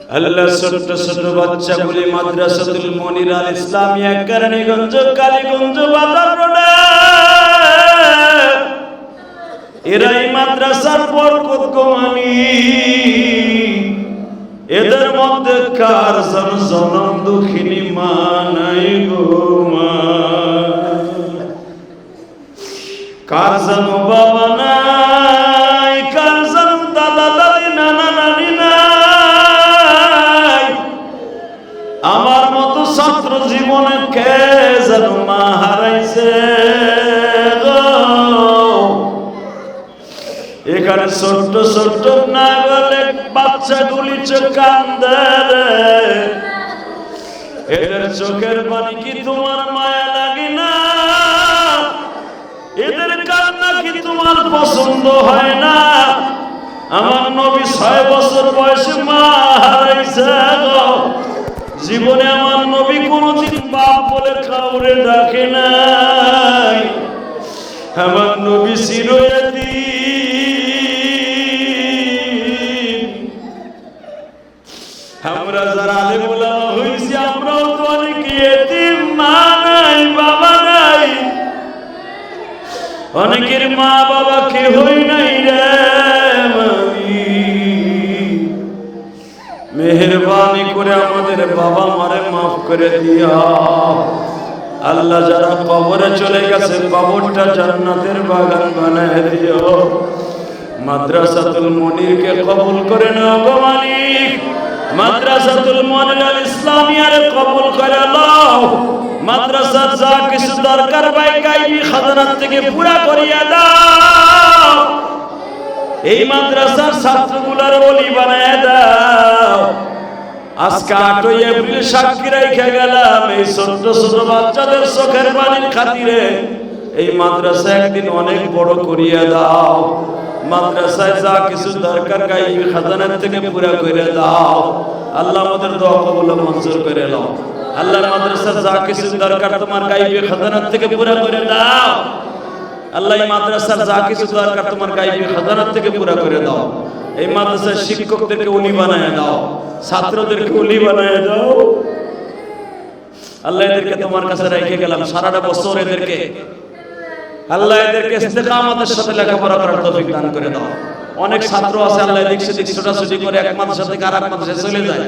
আল্লাহ ছোট ছোট বাচ্চাগুলি মাদ্রাসাতুল মনির আল ইসলামিয়া কেরানীগঞ্জ কালীগঞ্জ বাজার রোডে এরাই মাদ্রাসার বরকত গোমানি। এদের মধ্যে কার জনম দুঃখিনী মা নাই গো মা, কার জন বাবা নাই, কার জন দাদা দাদি নানা নানি নাই। আমার মতো ছাত্র জীবনে কে যেন মা হারাইছে। এখানে ছোট্ট ছোট্ট না গেলে বাচ্চাগুলি কান্দে, এদের চোখের পানি কি তোমার মায়া লাগে না? এদের কান্না কি তোমার পছন্দ হয় না? আমার নবী 6 বছর বয়সে মা হারাইছে। জীবনে আমার নবী কোনদিন বাপ বলে কাউরে ডাকে নাই। আমার নবী ছিল আমরা যারা আলেম ওলামা হইছি আমরাও তো অনেক এতিম, মা নাই বাবা নাই, অনেকের মা বাবা কেহই নাই রে। মেহেরবানি করে আমাদের বাবা মারে মাফ করে দিয়া। আল্লাহ যারা কবরে চলে গেছে কবরটা জান্নাতের বাগান বানায় দিও। মাদ্রাসাতুল মনিরকে কবুল করে নাও গো মালিক। মাদ্রাসাতুল মনির আল ইসলামিয়ার কবুল করে নাও। মাদ্রাসার যা কিছু দরকার ভাই গায়বী খাজানা থেকে পুরা করিয়া দাও। এই মাদ্রাসার ছাত্রগুলোর ওলি বানায় দাও। আজকে 8 এপ্রিল সাক্ষী রেখে গেলাম এই ছোট ছোট বাচ্চাদের চোখের পানির খাতিরে এই মাদ্রাসা একদিন অনেক বড় করিয়া দাও। মাদ্রাসায় যা কিছু দরকার গায়বী খাজানা থেকে পুরা করে দাও। আল্লাহ আমাদের দোয়া কবুল মঞ্জুর করে নাও। আল্লাহ মাদ্রাসার যা কিছু দরকার তোমার গায়বী খাজানা থেকে পুরা করে দাও। আল্লাহ এই মাদ্রাসার যা কিছু দরকার তোমার গায়বী খাজানা থেকে পুরা করে দাও। এই মাদ্রাসার শিক্ষকদেরকে ওলি বানায় দাও, ছাত্রদেরকে ওলি বানায় দাও। আল্লাহ এদেরকে তোমার কাছে রেখে গেলাম সারাটা বছর এদেরকে আল্লাহ এদেরকে ইস্তেকামতের সাথে লেখাপড়া করার তৌফিক দান করে দাও। অনেক ছাত্র আছে আল্লাহ দেখছে ছোটাছুটি করে এক মাদ্রাসা থেকে আরেক মাদ্রাসায় চলে যায়।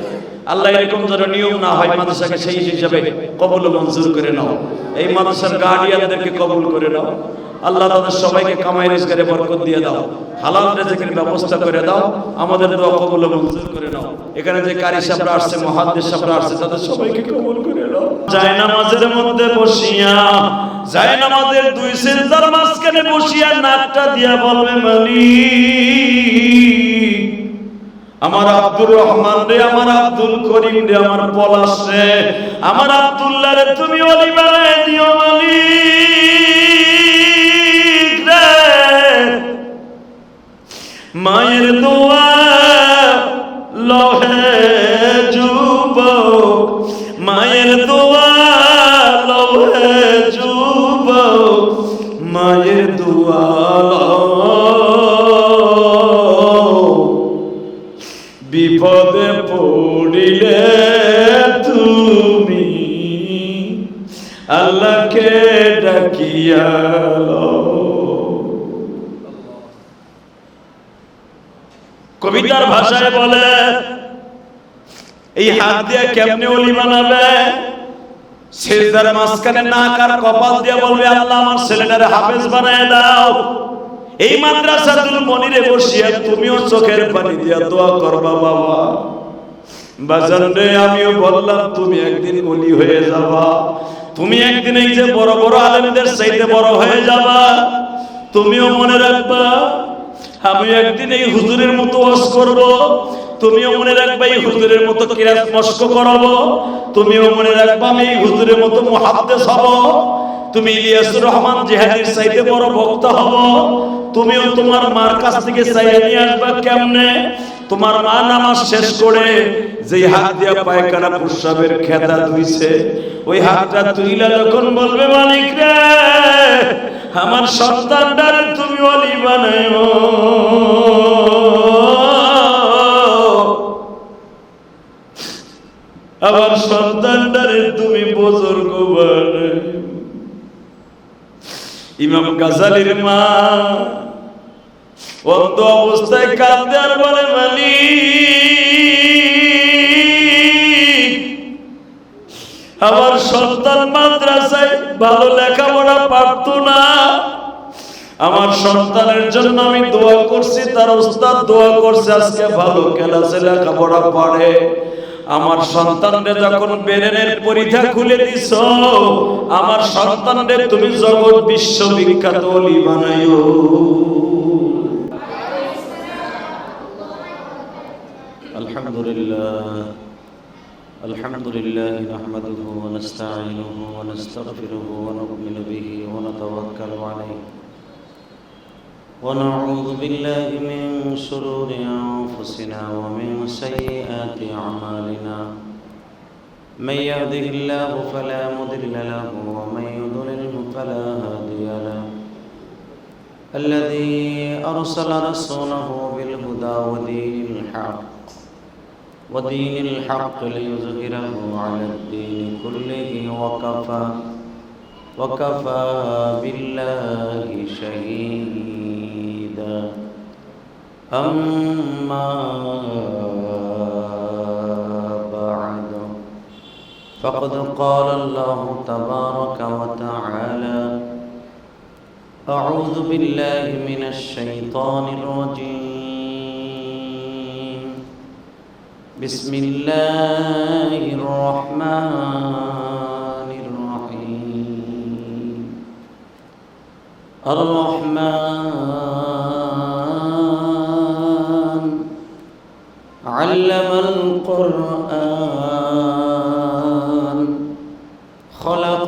আল্লাহ এরকম যেন নিয়ম না হয়, মাদ্রাসাকে সেই হিসাবে কবুল মঞ্জুর করে নাও। এই মাদ্রাসার গার্ডিয়ানদেরকে কবুল করে নাও। আল্লাহ তাদের সবাইকে কামাই রোজগারে বরকত দিয়ে দাও, হালাল রিজিকের ব্যবস্থা করে দাও। আমাদের দোয়া কবুল মঞ্জুর করে নাও। এখানে যে কারি সাহেবরা আসছে, মুহাদ্দিস সাহেবরা আসছে, তাদের সবাইকে কবুল করে নাও। জায়নামাজের মধ্যে বসিয়া, জায়নামাজের 2 সিজদার মাঝখানে বসিয়া নাকটা দিয়া বলবে মালিক আমার আব্দুর রহমান রে, আমার আব্দুল করিম রে, আমার পলাশ রে, আমার আব্দুল্লাহ রে তুমি ওলি বানায় দিও মালিক রে। মায়ের দোয়া লহে যুবক, মায়ের দোয়া লহে যুবক, মায়ের দোয়া বিপদে পড়িলে তুমি আল্লাহকে ডাকিয়া লও। কবিতার ভাষায় বলে এই হাত দিয়ে কেমনে ওলি বানাবে? সিজদার মাঝখানে নাক আর কপাল দিয়ে বলবে আল্লাহ আমার ছেলেটারে হাফেজ বানায় দাও। এই মাদ্রাসাতুল মনিরে বসিয়া তুমিও চোখের পানি দিয়া দোয়া করবা বাবা। বাজান রে আমিও বললাম তুমি একদিন ওলি হয়ে যাবা, তুমি একদিন এই যে বড় বড় আলেমদের চাইতে বড় হয়ে যাবা। তুমিও মনে রাখবা আমি একদিন এই হুজুরের মতো ওয়াজ করব, তুমিও মনে রাখবা এই হুজুরের মতো কিরাত মশক করাবো, তুমিও মনে রাখবা আমি এই হুজুরের মতো মুহাদ্দিস হব, তুমি ইলিয়াসুর রহমান জিহাদির চাইতে বড় বক্তা হব। তুমিও তোমার মার কাছ থেকে চাইয়ে নিয়ে আসবা কেমনে? তোমার মা নামাজ শেষ করে যে হাত দিয়া পায়খানা প্রস্রাবের খেতা ধুইছে ওই হাতটা তুইলা যখন বলবে মালিক রে আমার সন্তানটারে তুমি ওলি বানাইও, আমার সন্তানটারে তুমি বুজুর্গ বানাইও। ইমাম গাজালির মা অন্ধ অবস্থায় কাঁদে আর বলে, মালিক, আমার সন্তান মাদ্রাসায় ভালো লেখাপড়া পারতো না, আমার সন্তানের জন্য আমি দোয়া করছি, তার উস্তাদ দোয়া করছে আজকে ভালো ক্লাসে লেখাপড়া পড়ে। আমার সন্তানদের যখন ব্রেনের পরীক্ষা খুলে দিছো, আমার সন্তানদের তুমি জগৎ বিশ্ববিখ্যাত ওলি বানাইও। আলহামদুলিল্লাহ আলহামদুলিল্লাহ নাহমাদুহু ওয়া নাস্তাঈনুহু ওয়া নাস্তাগফিরুহু ওয়া নু'মিনু বিহি ওয়া নাতাওয়াক্কালু আলাইহি ওয়া নাউযু বিল্লাহি মিন শুরুরি আনফুসিনা ওয়া মিন সাইয়্যাতি আমালিনা মান ইয়াহদিহিল্লাহু ফালা মুদিল্লা লাহু ওয়া মান yudlilhu ফালা হাদিয়া লাহু আল্লাযী আরসালা রাসূলাহু বিল হুদা ওয়া দীনিল হক ودين الحق ليظهره على الدين كله وكفى بالله شهيدا أما بعد فقد قال الله تبارك وتعالى أعوذ بالله من الشيطان الرجيم بسم الله الرحمن الرحيم الرحمن علم القرآن خلق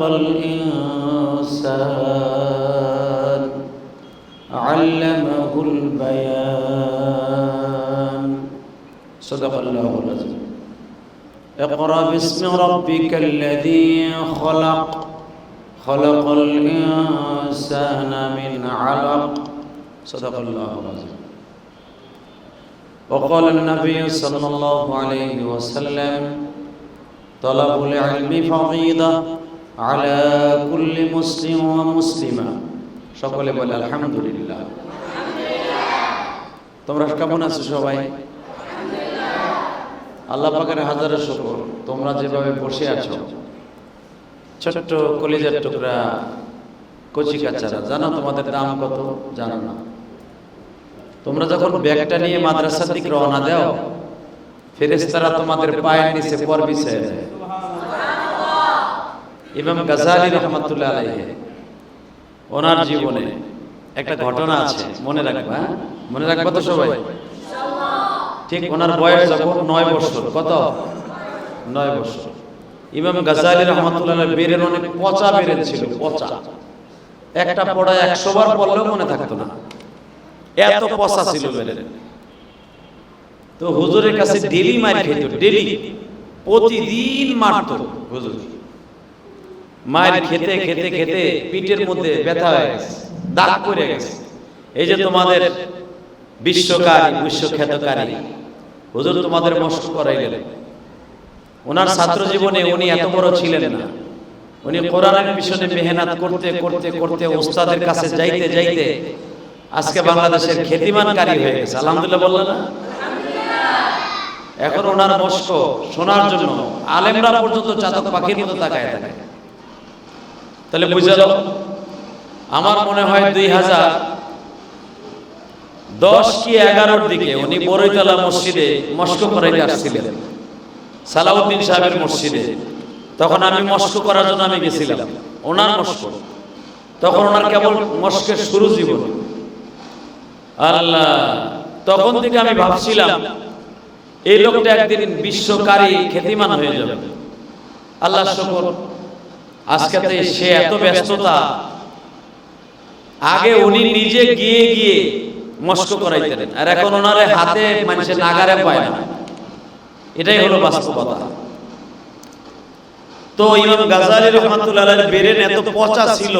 الإنسان علمه البيان صدق الله العظيم اقرأ باسم ربك الذي خلق خلق الإنسان من علق صدق الله العظيم وقال النبي صلى الله عليه وسلم طلب العلم فريضة على كل مسلم ومسلمة সকলে বলে আলহামদুলিল্লাহ। তোমরা কেমন আছো সবাই? আল্লাহ পাকের হাজারো শুকর, তোমরা যেভাবে বসে আছো, ছোট্ট কলিজার টুকরা কচি কাচ্চারা, জানো তোমাদের দাম কত? জানো না? তোমরা যখন ব্যাগটা নিয়ে মাদ্রাসার দিকে রওনা দাও, ফেরেশতারা তোমাদের পায়ের নিচে পর বিছিয়ে দেয়। ইমাম গাজালি রাহমাতুল্লাহ আলাইহি ওনার জীবনে একটা ঘটনা আছে, মনে রাখবা, মনে রাখবা তো সবাই? ঠিক ওনার বয়স যখন 9 বছর, কত? 9 বছর। ইমাম গাজালি রাহমাতুল্লাহ আলাইহি বেরেন অনেক পচা বেরেন ছিল, পচা। একটা পড়া 100 বার পড়লেও মনে থাকতো না, এত পচা ছিল বেরেন। তো হুজুরের কাছে ডেলি মার খেত, ডেলি, প্রতিদিন মারতো হুজুর। মার খেতে খেতে খেতে পিঠের মধ্যে ব্যথা হয়ে গেছে, দাগ পড়ে গেছে। এই যে তোমাদের বিশ্বকারী, বিশ্বখ্যাতকারী হুজুর তোমাদের মস্ত করাইলেন। ওনার ছাত্র জীবনে উনি এত বড় ছিলেন না, উনি কোরআনের পিছনে মেহনত করতে করতে করতে ওস্তাদের কাছে যাইতে যাইতে আজকে বাংলাদেশের খ্যাতিমানকারী হয়ে গেছে। আলহামদুলিল্লাহ বললেন না? এখন ওনার মস্ত শোনার জন্য আলেমরা পর্যন্ত চাতক পাখির মতো তাকায় থাকে। তাহলে বুঝে যাও, আমার মনে হয় 2010 কি 11-র দিকে উনি বড়ইতলা মসজিদে মস্ক করাইতে আসছিলেন, সালাউদ্দিন সাহেবের মসজিদে। তখন আমি মস্ক করার জন্য আমি গেছিলাম, ওনার মস্ক। তখন ওনার কেবল মস্কের শুরু জীবন। আল্লাহ, তখন থেকে আমি ভাবছিলাম এই লোকটা একদিন বিশ্বকারী খ্যাতিমান হয়ে যাবে। আল্লাহ শুকর, আজকে তো সে এত ব্যস্ততা, আগে উনি নিজে গিয়ে গিয়ে মস্ক করাইতেন, আর এখন ওনারে হাতে মানুষের নাগারে পায় না। এটাই হলো বাস্তবতা। তো ইমাম গাজালি রাহমাতুল্লাহ আলাইহি বেরেন এত পচা ছিল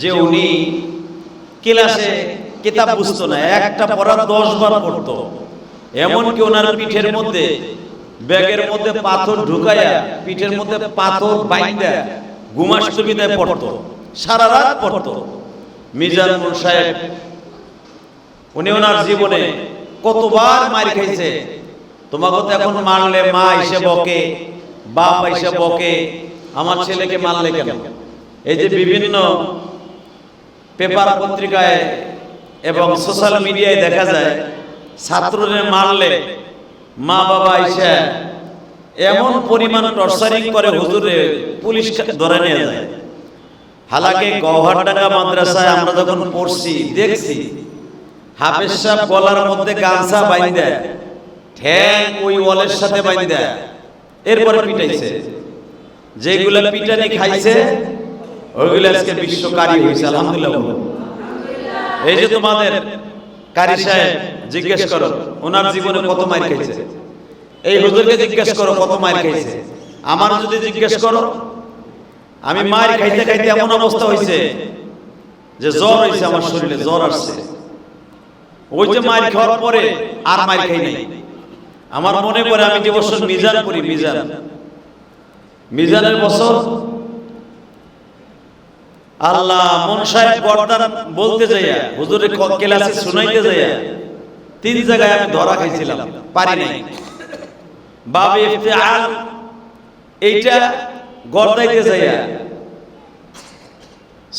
যে উনি ক্লাসে কিতাব বুঝতো না, একটা পড়া 10 বার পড়তো। এমনকি ওনার পিঠের মধ্যে ব্যাগের মধ্যে পাথর ঢুকাইয়া পিঠের মধ্যে পাথর বাইন্দা ঘুমাস্ত বিদায় পড়তো, সারা রাত পড়তো। মিজানুর সাহেব উনি ওনার জীবনে কতবার মার খাইছে। তোমাকে তো এখন মারলে মা এসে বকে, বাপ এসে বকে, আমার ছেলেকে মারলে কেন? এই যে বিভিন্ন পেপার পত্রিকায় এবং সোশ্যাল মিডিয়ায় দেখা যায় ছাত্রদের মারলে মা বাবা এসে এমন পরিমাণ টর্চারিং করে হুজুরে পুলিশ ধরে নিয়ে যায়। হালাকে গওহারডাঙ্গা মাদ্রাসায় আমরা যখন পড়ছি দেখছি হাফেজ সাহেব গলার মধ্যে গামছা বাইন্ধা ঠ্যাং ওই ওয়ালের সাথে বাইন্ধা এরপরে পিটাইছে। যেগুলা পিটানি খাইছে ওইগুলো আজকে বিশ্বকারী হয়েছে। আলহামদুলিল্লাহ। এই যে তোমাদের কারি সাহেব জিজ্ঞেস করো ওনার জীবনে কত মার খাইছে, এই হুজুরকে জিজ্ঞেস করো কত মার খাইছে। আমার যদি জিজ্ঞেস করো আমি মার খাইতে খাইতে এমন অবস্থা হয়েছে যে জ্বর হয়েছে, আমার শরীরে জ্বর আসছে। ওই যে মার খাওয়ার পরে আর মার খাই নাই। আমার মনে পড়ে আমি যে বছর মিজান পড়ি, মিজানের বছর আল্লাহ মন সাহেব বর্দার বলতে যাইয়া হুজুরের ক্লাসে শুনাইতে যাইয়া 3 জায়গায় আমি ধরা খাইছিলাম, পারি নাই। বাবে ইফতিআল এইটা গর্দাইতে যাইয়া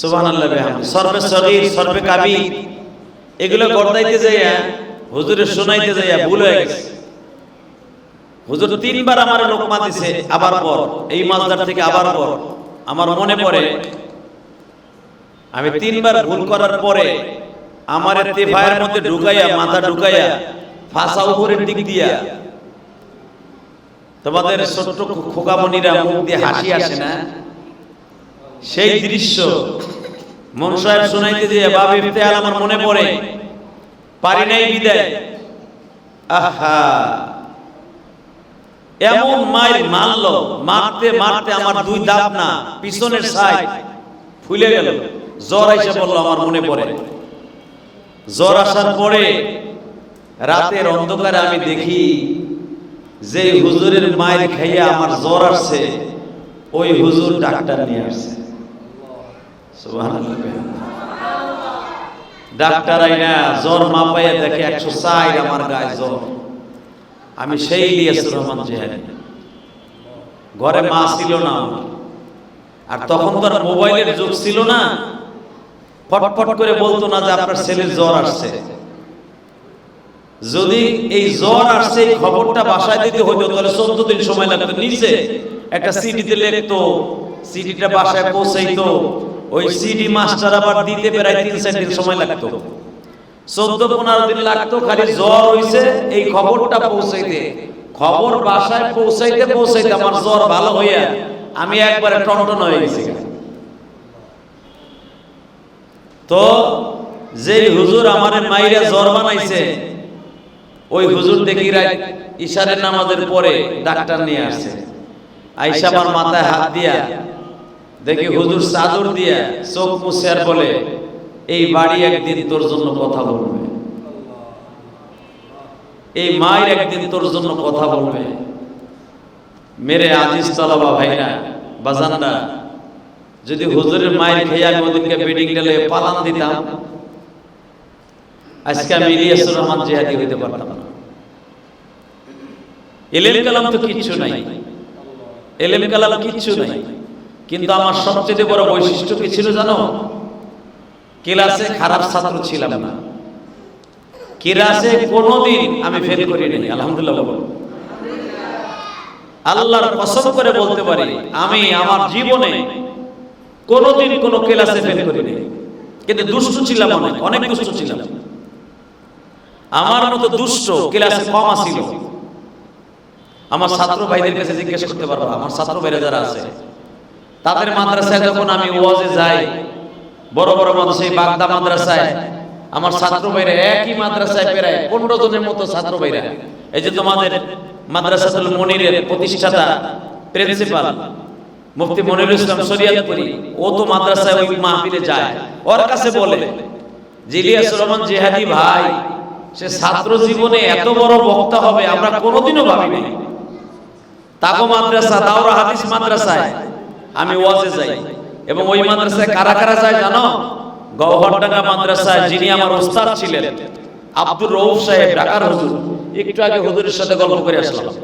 সুবহানাল্লাহ বিহামদি সরবে সগীর সরবে কাবীর এগুলো গর্দাইতে যাইয়া হুজুরের শুনাইতে যাইয়া ভুল হয়ে গেছে। হুজুর 3 বার আমার লোকমা দিছে, আবার পর এই মাসদার থেকে আবার পর। আমার মনে পড়ে আমি 3 বার ভুল করার পরে আমার তেফায়ের মধ্যে ঢুকাইয়া মাথা ঢুকাইয়া ফাঁসা উপরের দিক দিয়া তোমাদের ছোট্ট খোকামণিরা মুখ দিয়ে হাসি আসে না, সেই দৃশ্য মন সাহেব শুনাইতে দিয়ে বাবে ইফতিআল আমার মনে পড়ে। পারি নাই বিদায়। আহা এমন মাইর মারলো, মারতে মারতে আমার 2 দাঁত না পিছনের সাইড ফুলে গেল। জ্বর এসে বলল আমার মনে পড়ে। জ্বর আসার পরে রাতের অন্ধকারে আমি দেখি যে হুজুরের মায়ের খাইয়া আমার জ্বর আসছে, ওই হুজুর ডাক্তার নিয়ে আসছে। সুবহানাল্লাহ। ডাক্তার আইনা জ্বর মাপাইয়া দেখে 104 আমার গায়ে জ্বর। আমি সেই ইলিয়াসুর রহমান জিহাদি, ঘরে মা ছিল না, আর তখন তো আর মোবাইলের যুগ ছিল না। ফটফট করে বলতো না যে আপনার ছেলের জ্বর আসছে। যদি এই জ্বর আসছে এই খবরটা বাসায় দিতে হতো তাহলে 14 দিন সময় লাগতো। নিচে একটা সিডিতে লিখতো, সিডিটা বাসায় পৌঁছাইতো, ওই সিডি মাস্টার আবার দিতে প্রায় 3-4 দিন সময় লাগতো। 14-15 দিন লাগতো খালি জ্বর হইছে এই খবরটা পৌঁছাইতে। খবর বাসায় পৌঁছাইতে পৌঁছাইতে আমার জ্বর ভালো হইয়া আমি একবারে টনটন হয়ে গেছি। তো যেই হুজুর আমারে মাইরা জ্বর বানাইছে ওই হুজুর দেখি রাত ইশারের নামাজের পরে ডাক্তার নিয়ে আসছে। আয়েশা আমার মাথায় হাত দিয়া দেখি হুজুর চাদর দিয়া চোখ মুছে আর বলে এই বাড়ি একদিন তোর জন্য কথা বলবে, এই মায়ের একদিন তোর জন্য কথা বলবে। মেরে আজিজ তলাবা ভাইরা বাজানরা, যদি হুজুরের মায়ের খেয়ে আমি ওদেরকে বেডিং ডালে পালান দিতাম আজকে আমি ইলিয়াসুর রহমান জিহাদি হইতে পারতাম না। এলেম কালাম তো কিচ্ছু নাই, এলেম কালাম কিচ্ছু নাই, কিন্তু আমার সবচেয়ে বড় বৈশিষ্ট্য কি ছিল জানো? ক্লাসে খারাপ ছাত্র ছিলাম না। ক্লাসে কোনোদিন আমি ফেল করি নাই। আলহামদুলিল্লাহ। আল্লাহর কসম করে বলতে পারি আমি আমার জীবনে কোনোদিন কোনো ক্লাসে ফেল করি নাই। কিন্তু দুষ্ট ছিলাম, অনেক দুষ্ট ছিলাম। আমার মতো দুষ্ট ক্লাসে কম ছিল। আমার ছাত্র ভাইদের কাছে জিজ্ঞেস করতে পারবো, আমার ছাত্র ভাইরা যারা আছে তাদের মাদ্রাসায় যখন আমি ওয়াজে যাই, বড় বড় মাদ্রাসায়, বাগদা মাদ্রাসায় আমার ছাত্র ভাইরা একই মাদ্রাসায় প্রায় 15 জনের মতো ছাত্র ভাইরা। এই যে তোমাদের মাদ্রাসাতুল মুনিরের প্রতিষ্ঠাতা প্রিন্সিপাল মুফতি মনিরুল ইসলাম শরিয়তপুরি, ও তো মাদ্রাসায় ওই মাহফিলে যায়। ওর কাছে বলে যে ইলিয়াসুর রহমান জিহাদি ভাই সে ছাত্র জীবনে এত বড় বক্তা হবে আমরা কোনোদিনও ভাবি নাই। তাকো মাদ্রাসা দাওরা হাদিস মাদ্রাসায় আমি ওয়াজে যাই, এবং ওই মাদ্রাসায় কারা কারা যায় জানো? গওহরডাঙ্গা মাদ্রাসায় যিনি আমার ওস্তাদ ছিলেন আব্দুর রউফ সাহেব, ঢাকার হুজুর। একটু আগে হুজুরের সাথে গল্প করে আসলাম।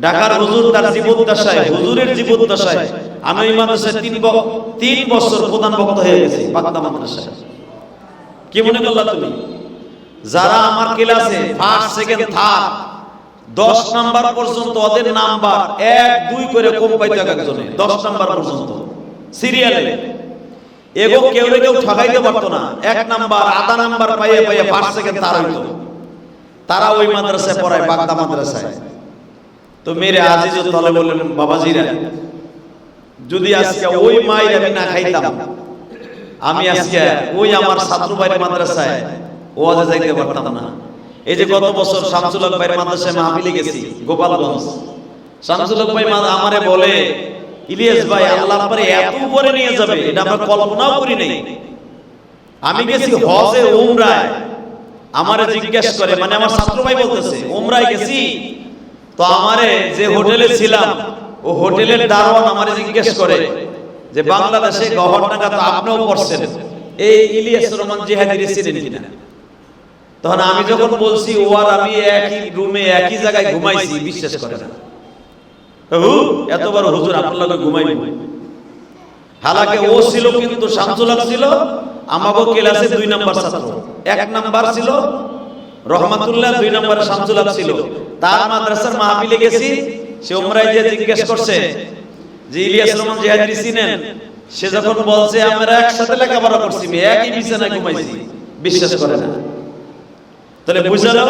ঢাকার হুজুর তার জীবদ্দশায়, হুজুরের জীবদ্দশায় আমি ওই মাদ্রাসায় 3 বছর প্রধান বক্তা হয়ে গেছি বাগদা মাদ্রাসায়। কি মনে করলা তুমি? যারা আমার ক্লাসে ফার্স্ট সেকেন্ড থার্ড 10 নাম্বার পর্যন্ত, ওদের নাম্বার 1 2 করে কম পাইতো একজনে, 10 নাম্বার পর্যন্ত সিরিয়ালে। এগো কেউ ঠকাইতে পারতো না, 1 নাম্বার আধা নাম্বার পাইয়ে ফার্স্ট সেকেন্ড থার্ড হইতো। তারা ওই মাদ্রাসায় পড়ায়, বাগদা মাদ্রাসায়। তো মেরে আজিজ তলে বললেন, বাবাজিরা যদি আজকে ওই মায়ের আমি না খাইতাম, আমি আজকে ওই আমার ছাত্র ভাইয়ের মাদ্রাসায় ওয়াজে যাইতে পারতাম না। এই যে গত বছর শামসুল হক ভাইয়ের মাদ্রাসায় মাহফিলে গেছি গোপালগঞ্জ। শামসুল হক ভাই আমারে বলে, ইলিয়াস ভাই আল্লাহ পরে এত উপরে নিয়ে যাবে এটা আমরা কল্পনাও করি নাই। আমি গেছি হজে উমরায়, আমারে জিজ্ঞেস করে, মানে আমার ছাত্র ভাই বলতেছে উমরায় গেছি, তো আমারে যে হোটেলে ছিলাম ও হোটেলের দারোয়ান আমারে জিজ্ঞেস করে যে বাংলাদেশে গওহরডাঙ্গা তো আপনিও পড়ছেন, এই ইলিয়াস রহমান জিহাদির ছিলেন কিনা? তখন আমি যখন বলছি ও আর আমি একই রুমে একই জায়গায় ঘুমাইছি, বিশ্বাস করে না। এত বড় হুজুর আপনার লগে ঘুমাইনি। হালাকে ও ছিল কিন্তু শামসুল হক ছিল আমাগো ক্লাসে 2 নাম্বার ছাত্র। 1 নাম্বার ছিল রহমাতুল্লাহ, 2 নম্বরে শামসুল হক ছিল। তার মাদ্রাসার মাহফিলে গেছি, সে উমরায় যে জিজ্ঞেস করছে যে ইলিয়াস রহমান জিহাদি চিনেন? সে যখন বলছে আমরা একসাথে লেখাপড়া করছি, একই বিছানায় ঘুমাইছি, বিশ্বাস করে না। তাহলে বুঝালো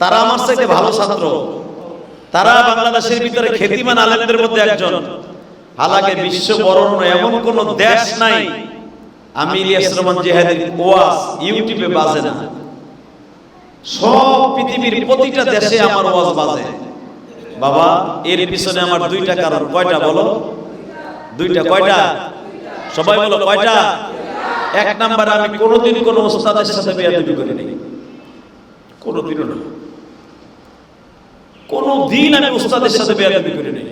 তারা আমার চাইতে ভালো ছাত্র, তারা বাংলাদেশের ভিতরে খ্যাতিমান আলেমদের মধ্যে একজন। হালাকে বিশ্ব বরণ্য এমন কোন দেশ নাই আমি ইলিয়াস রহমান জিহাদির ওয়াজ ইউটিউবে বাজে না। সব পৃথিবীর প্রতিটা দেশে আমার ওয়াজ বাজে। বাবা এর পিছনে আমার 2টা কারণ। কয়টা বলো? 2টা। কয়টা? সবাই বলো কয়টা? 1 নাম্বার, আমি কোনোদিন কোনো ওস্তাদের সাথে বেয়াদবি করি নাই, কোনোদিনও না। কোনোদিন আমি ওস্তাদের সাথে বেয়াদবি করি নাই।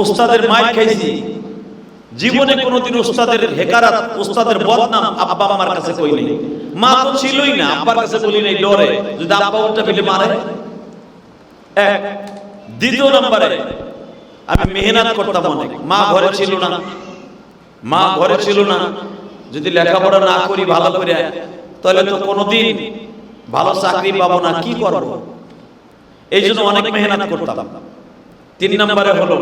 ওস্তাদের মাইর খাইছি, জীবনে কোনোদিন ওস্তাদের হেকারাত, ওস্তাদের বদনাম আব্বা আমার কাছে কই নাই। মা তো ছিলই না, আব্বার কাছে বলি নাই, ডরে যদি আব্বা উল্টা ফেলে মারে। 1। দ্বিতীয় নম্বরে আমি মেহনত করতাম অনেক। মা ঘরে ছিল না, মা ঘরে ছিল না। যদি লেখাপড়া না করি ভালো করে, তাহলে তো কোনোদিন ভালো চাকরি পাবো না, কি করব? এই জন্য অনেক মেহনত করতাম। 3 নম্বরে হলো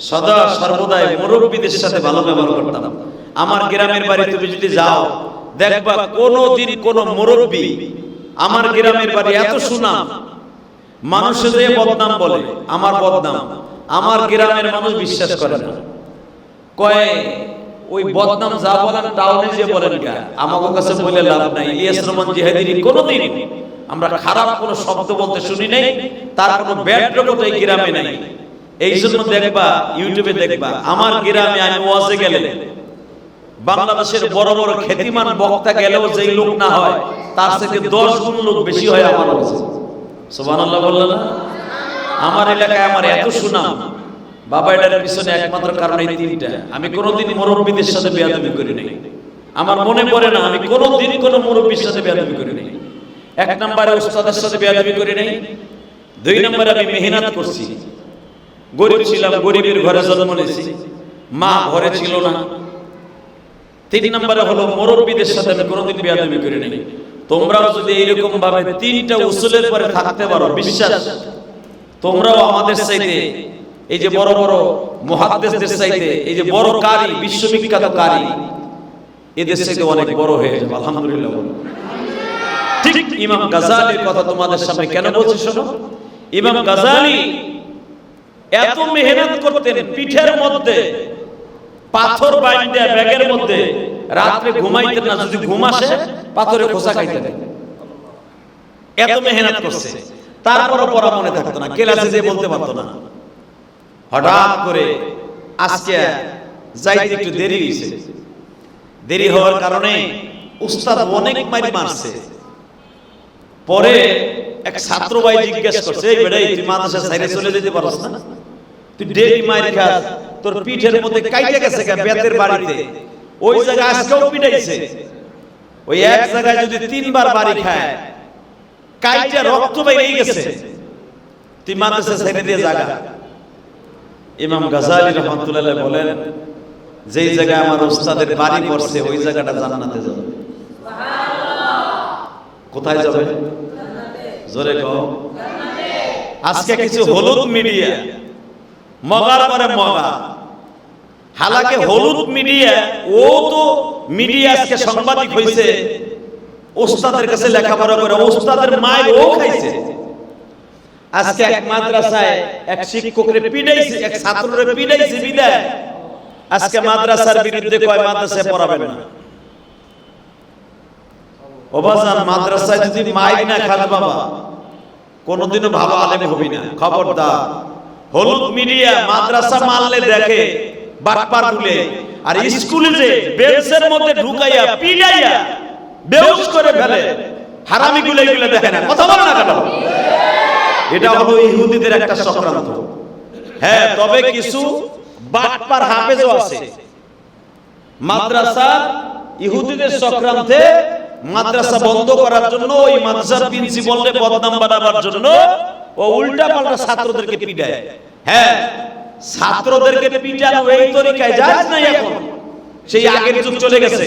সদা সর্বদাই মুরব্বীদের সাথে ভালো ব্যবহার করতাম। আমার গ্রামের বাড়ি তুমি যদি যাও দেখবা কোনোদিন কোন মুরব্বী, আমার গ্রামের বাড়ি এত সুনাম, মানুষে যে বদনাম বলে আমার বদনাম, আমার গ্রামের মানুষ বিশ্বাস করে না। কয় ওই বদনাম যা বলেন টাউনে যে বলেন কা, আমাকে কাছে বলে লাভ নাই। ইলিয়াস রহমান জিহাদির কোনোদিন আমরা খারাপ কোনো শব্দ বলতে শুনি নাই, তার কোনো ব্যাড রেকর্ড এই গ্রামে নাই। এই জন্য দেখবা ইউটিউবে দেখবা আমার গ্রামে আমি ওয়াজে গেলে বাংলাদেশের বড় বড় খ্যাতিমান বক্তা গেলেও যেই লোক না হয় তার থেকে 10 গুণ লোক বেশি হয় আমার ওয়াজে। সুবহানাল্লাহ বললেন না? আমার এলাকায় আমার এত সুনাম, বাবা এটার পিছনে একমাত্র কারণ এই 3টা। আমি কোনোদিন মুরব্বীদের সাথে বেয়াদবি করি নাই। আমার মনে পড়ে না আমি কোনোদিন কোনো মুরব্বীর সাথে বেয়াদবি করি নাই। 1 নম্বরে উস্তাদের সাথে বেয়াদবি করি নাই। 2 নম্বরে আমি মেহনত করছি, গরিব ছিলাম, গরিবের ঘরে জন্ম নিয়েছি, মা ঘরে ছিল না। 3 নম্বরে হলো মুরব্বীদের সাথে আমি কোনোদিন বেয়াদবি করি নাই। তোমরাও যদি এইরকম ভাবে 3টা উসুলের পরে থাকতে পারো, বিশ্বাস তোমরাও আমাদের চাইতে, এই যে বড় বড় মুহাদ্দিসদের চাইতে, এই যে বড় কারি, বিশ্ববিখ্যাত কারি, এদের চাইতে অনেক বড় হয়ে যাবে। আলহামদুলিল্লাহ। ঠিক ইমাম গাজালির কথা তোমাদের সামনে কেন বলছি শোনো। ইমাম গাজালি এত মেহনত করতেন, পিঠের মধ্যে পাথর বাইন্ধে ব্যাগের মধ্যে, রাতে ঘুমাইতেন না, যদি ঘুম আসে পাথরে খোঁচা খাইতেন। এত মেহনত করছে, তারপরও পড়া মনে থাকতো না, ক্লাসে যে বলতে পারতো না। হঠাৎ করে আজকে যাইতে একটু দেরি হয়েছে, দেরি হওয়ার কারণে উস্তাদ অনেক মারি মারছে। পরে এক ছাত্র ভাই জিজ্ঞেস করছে, এই বেটা তুই মাদ্রাসা ছাইরে চলে যেতে পারছ না? তুই ডেলি মাইর খাস, তোর পিঠের মধ্যে কাইটে গেছে বেতের বাড়িতে, ওই জায়গায় আজকেও পিটাইছে। ওই এক জায়গায় যদি 3 বার বাড়ি খায়, কাইটে রক্ত বেরিয়ে গেছে, তুই মাদ্রাসা ছাইরে দিয়ে জায়গা। ইমাম গাজালি রাহমাতুল্লাহ আলাইহি বলেন, যেই জায়গায় আমার উস্তাদের বাড়ি পড়ছে ওই জায়গাটা জান্নাতে যাবে। কোথায় যাবে? জোরে কও। আজকে কিছু হলুদ মিডিয়া মগার পরে মগা, হালাকে হলুদ মিডিয়া, ও তো মিডিয়া আজকে সাংবাদিক হইছে, ওস্তাদের কাছে লেখাপড়া করে ওস্তাদের মায়ের ও খাইছে। আজকে এক মাদ্রাসায় এক শিক্ষকরে পিটাইছে, এক ছাত্ররে পিটাইছে বিদায় আজকে মাদ্রাসার বিরুদ্ধে কয় মাদ্রাসায় পড়াবেন না। ওবাজান মাদ্রাসায় যদি মাইক না খাস বাবা, কোনোদিনও ভালো আলেম হবি না, খবরদার। হলুদ মিডিয়া মাদ্রাসা মানলে দেখে বাটপার গুলে, আর স্কুলে যে বেঞ্চের মধ্যে ঢুকাইয়া পিটাইয়া বেহুশ করে ফেলে হারামি গুলো, এগুলো দেখে না। কথা বল না কেন? এটা হলো ইহুদিদের একটা চক্রান্ত। হ্যাঁ, তবে কিছু বাটপার হাফেজও আছে। মাদ্রাসা ইহুদিদের চক্রান্তে মাদ্রাসা বন্ধ করার জন্য, ওই মাদ্রাসার প্রিন্সিপালকে বদনাম বানাবার জন্য ও উল্টা পাল্টা ছাত্রদেরকে পিটায়। হ্যাঁ, ছাত্রদেরকে পিটানো এই তরিকায় জায়েজ নাই এখন, সেই আগের যুগ চলে গেছে।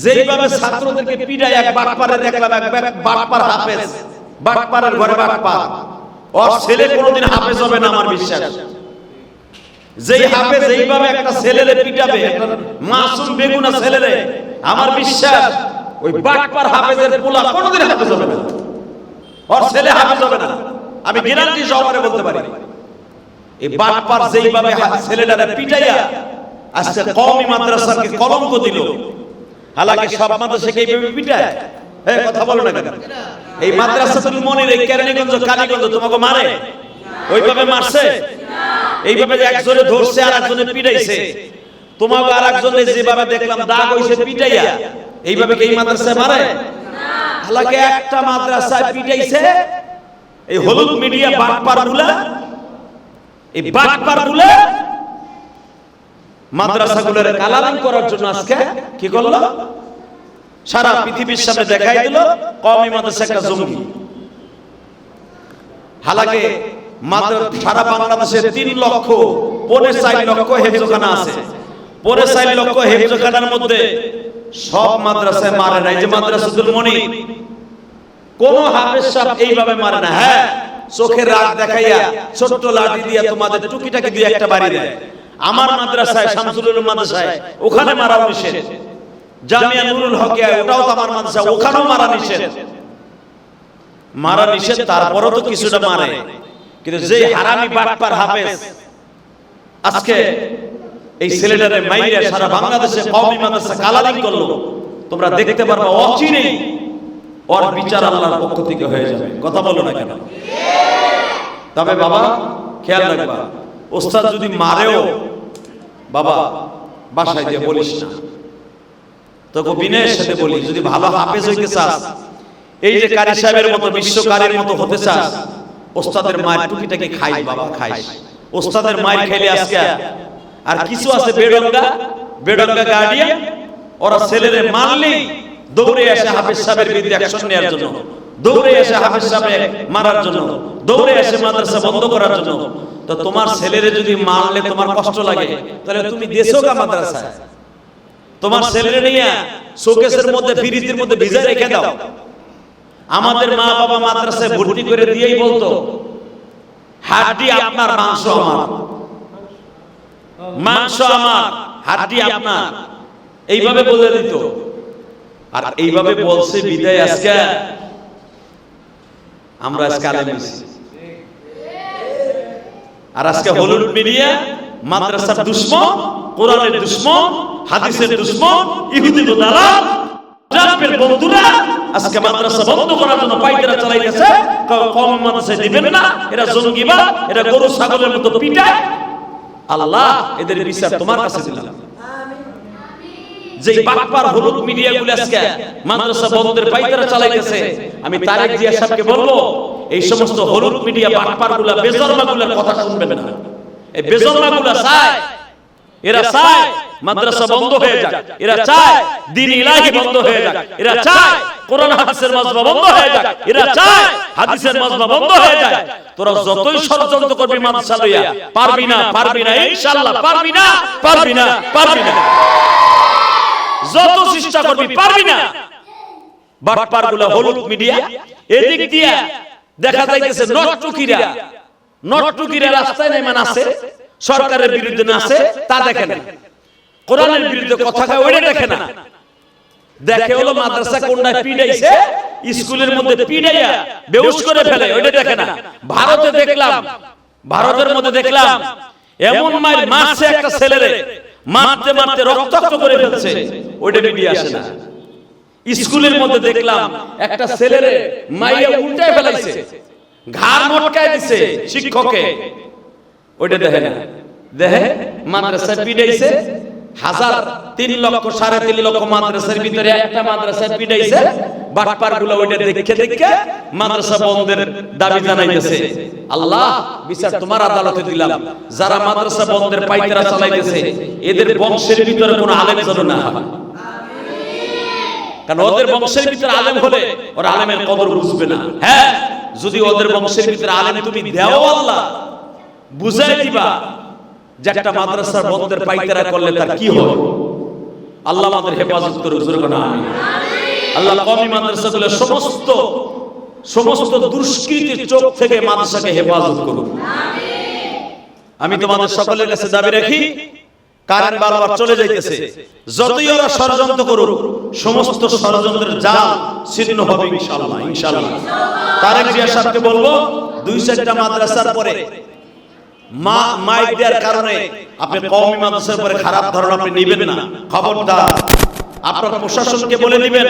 যেইভাবে ছাত্রদেরকে পিটায়, এক বাটপারে দেখলাম, এক বাটপার হাফেজ, বাটপারের ঘরে বাটপার, ওর ছেলে কোনোদিন হাফেজ হবে না আমার বিশ্বাস। যেই হাফেজ এইভাবে একটা ছেলেরে পিটাবে, একটা মাসুম বেগুনা ছেলেরে, আমার বিশ্বাস ওই বাটপার হাফেজের পোলা কোনোদিন হাফেজ হবে না, ওর ছেলে হাফেজ হবে না, আমি গ্যারান্টি সহকারে বলতে পারি। এই বাটপার যেইভাবে ছেলেটারে পিটাইয়া আজকে কওমি মাদ্রাসাকে কলঙ্ক দিল। হালাকি সব মাদ্রাসাকে এইভাবে পিটায়। এই কথা বলো না কেন? এই মাদ্রাসাতুল মুনির, এই কেরানীগঞ্জ কালীগঞ্জ তোমাকে মারে? ওইভাবে মারছে? এইভাবে একজনে ধরছে আর একজনে পিটাইছে। তোমাকে আর একজনে যেভাবে দেখলাম দাগ হইছে পিটাইয়া, এইভাবে কি এই মাদ্রাসায় মারে? হালাকি একটা মাদ্রাসায় পিটাইছে এই হলুদ মিডিয়া বাটপার গুলা, এই বাটপার গুলা মাদ্রাসাগুলোর কালারিং করার জন্য আজকে কি করলো? সারা পৃথিবীর সামনে দেখাই দিল কওমি মাদ্রাসা একটা জঙ্গি। হালাকি মাত্র সারা বাংলাদেশে 3.4 লক্ষ হেফজখানা আছে। 4.4 লক্ষ হেফজখানার মধ্যে সব মাদ্রাসায় মারে নাই। যে মাদ্রাসাতুল মুনির কোন হাফেজ সাহেব এইভাবে মারে না। হ্যাঁ, চোখের রাগ দেখাইয়া ছোট্ট লাঠি দিয়া তোমাদের টুকিটাকি দিয়ে একটা বাড়ি দেয়। আমার মাদ্রাসায়, শামসুল উলুম মাদ্রাসায়, ওখানে মারা নিষেধ। জামিয়া নুরুল হকে, ওটাও তো আমার মাদ্রাসা, ওখানেও মারা নিষেধ। মারা নিষেধ, তারপরও তো কিছুটা মারে। কিন্তু যে হারামি বাটপার হাফেজ আজকে এই ছেলেটারে মাইরা সারা বাংলাদেশে কওমি মাদ্রাসা কালারিং করলো, তোমরা দেখতে পারবা অচিরেই ওর বিচার আল্লাহর পক্ষ থেকে হয়ে যাবে। কথা বলো না কেন? তবে বাবা খেয়াল রাখবা, ওস্তাদ যদি মারেও বাবা বাসায় দিয়ে বলিস না, তোকে বিনয়ের সাথে বলি, যদি ভালো হাফেজ হইতে চাস, এই যে কারি সাহেবের মতো বিশ্বকারের মতো হতে চাস, ওস্তাদের মায়ের টুকিটাকে খাই বাবা, খাইস। ওস্তাদের মায়ের খেলে আজকে আর কিছু আছে বেডঙ্গা গার্ডিয়ান, ওরা ছেলেরে মারলেই দৌড়ে আসে হাফেজ সাহেবের বিরুদ্ধে অ্যাকশন নেওয়ার জন্য, দৌড়ে আসে হাফেজ সাহেব মারার জন্য, দৌড়ে আসে মাদ্রাসা বন্ধ করার জন্য। তো তোমার ছেলেরে যদি মারলে তোমার কষ্ট লাগে, তাহলে তুমি দেশো কা মাদ্রাসায় তোমার ছেলেরে নিয়ে শোকেসের মধ্যে, ফ্রিজের মধ্যে ভিজে রেখে দাও। আমাদের মা বাবা মাদ্রাসায় ভর্তি করে দিয়েই বলতো, হাড্ডি আপনার, মাংস আমার, মাংস আমার, হাড্ডি আপনার, এইভাবে বলে দিত। আর এইভাবে বলছে বিদায় আজকে আমরা আজকে আলেম হইছি। আর আজকে হলুদ মিডিয়া মাদ্রাসার দুশমন, কোরআনের দুশমন, হাদিসের দুশমন, ইহুদি দালাল, জালেমের বন্ধুরা আজকে মাদ্রাসা বন্ধ করার জন্য পাইকারা চালাইতেছে। কম মাদ্রাসা দিবেন না, এরা জঙ্গিবাদ, এরা গরু ছাগলের মতো পিটায়। আল্লাহ এদের বিচার তোমার কাছে দিলাম। যে বাটপার হলুদ মিডিয়া গুলো আজকে মাদ্রাসা বন্ধের পাইতারা চালাইতেছে, আমি তারেক জিয়া সাহেবকে বলবো এই সমস্ত হলুদ মিডিয়া বাটপার গুলা বেজন্মা গুলার কথা শুনবেন না। এই বেজন্মা গুলা চায়, এরা চায় মাদ্রাসা বন্ধ হয়ে যাক, এরা চায় দ্বীন ইলাহি বন্ধ হয়ে যাক, এরা চায় কোরআন হাদিসের মাজমা বন্ধ হয়ে যাক, এরা চায় হাদিসের মাজমা বন্ধ হয়ে যায়। তোরা যতই ষড়যন্ত্র করবি মাদ্রাসা লইয়া, পারবি না, পারবি না, ইনশাআল্লাহ পারবি না, পারবি না, পারবি না, যত চেষ্টা করবি পারবি না। বাটপার গুলা হলুদ মিডিয়া, এদিক দিয়া দেখা যাইতেছে নটটুকিরা রাস্তায় নেমে আছে, সরকারের বিরুদ্ধে নাচে, তা দেখে না। কোরআনের বিরুদ্ধে কথা কয় ওইটা দেখে না, দেখে হলো মাদ্রাসা কোনটা পিডাইছে, স্কুলের মধ্যে পিডাইয়া বেহুশ করে ফেলে, ওইটা দেখে না। ভারতের মধ্যে দেখলাম এমন মাইর মারছে একটা ছেলেরে, মারতে মারতে রক্তাক্ত করে ফেলছে, ওইটা মিডিয়া আসে না। স্কুলের মধ্যে দেখলাম একটা ছেলেরে মাইয়া উল্টায় ফেলাইছে, ঘাড় মটকায় দিছে শিক্ষককে, ওইটা দেখে না। দেখে মাদ্রাসা পিডাইছে, 3 লক্ষ 3.5 লক্ষ মাদ্রাসার ভিতরে একটা মাদ্রাসা পিডাইছে, বাটপার গুলো ওইটা দেখে মাদ্রাসা বন্ধের দাবি জানাইতেছে। আল্লাহ বিচার তোমার আদালতে দিলাম, যারা মাদ্রাসা বন্ধের পাইতারা চালাইতেছে এদের বংশের ভিতরে কোনো আলেম যেন না হয়, কারণ ওদের বংশের ভিতরে আলেম হলে ওরা আলেমের কদর বুঝবে না। হ্যাঁ, যদি ওদের বংশের ভিতরে আলেম তুমি দেও, আল্লাহ বুঝাই দিবা যে একটা মাদ্রাসার বন্ধের পাইতারা করলে তার কি হয়। আল্লাহ আমাদের হেফাজত করুক, জোরে বলো আমিন। আল্লাহ কওমি মাদ্রাসাগুলো সমস্ত দুষ্কৃতির চোখ থেকে মাদ্রাসাকে হেফাজত করুক। আমি তোমাদের সকলের কাছে দাবি রাখি, কারেন্ট বারবার চলে যাইতেছে, যতই ওরা ষড়যন্ত্র করুক সমস্ত ষড়যন্ত্রের জাল ছিন্ন হবে ইনশাআল্লাহ, ইনশাআল্লাহ। তারেক জিয়া সাহেবকে বলবো 2-4টা মাদ্রাসার পরে মাইক দেওয়ার কারণে আপনি কওমি মাদ্রাসার পরে খারাপ ধারণা আপনি নেবেন না, খবরদার। আপনার প্রশাসনকে বলে দিবেন,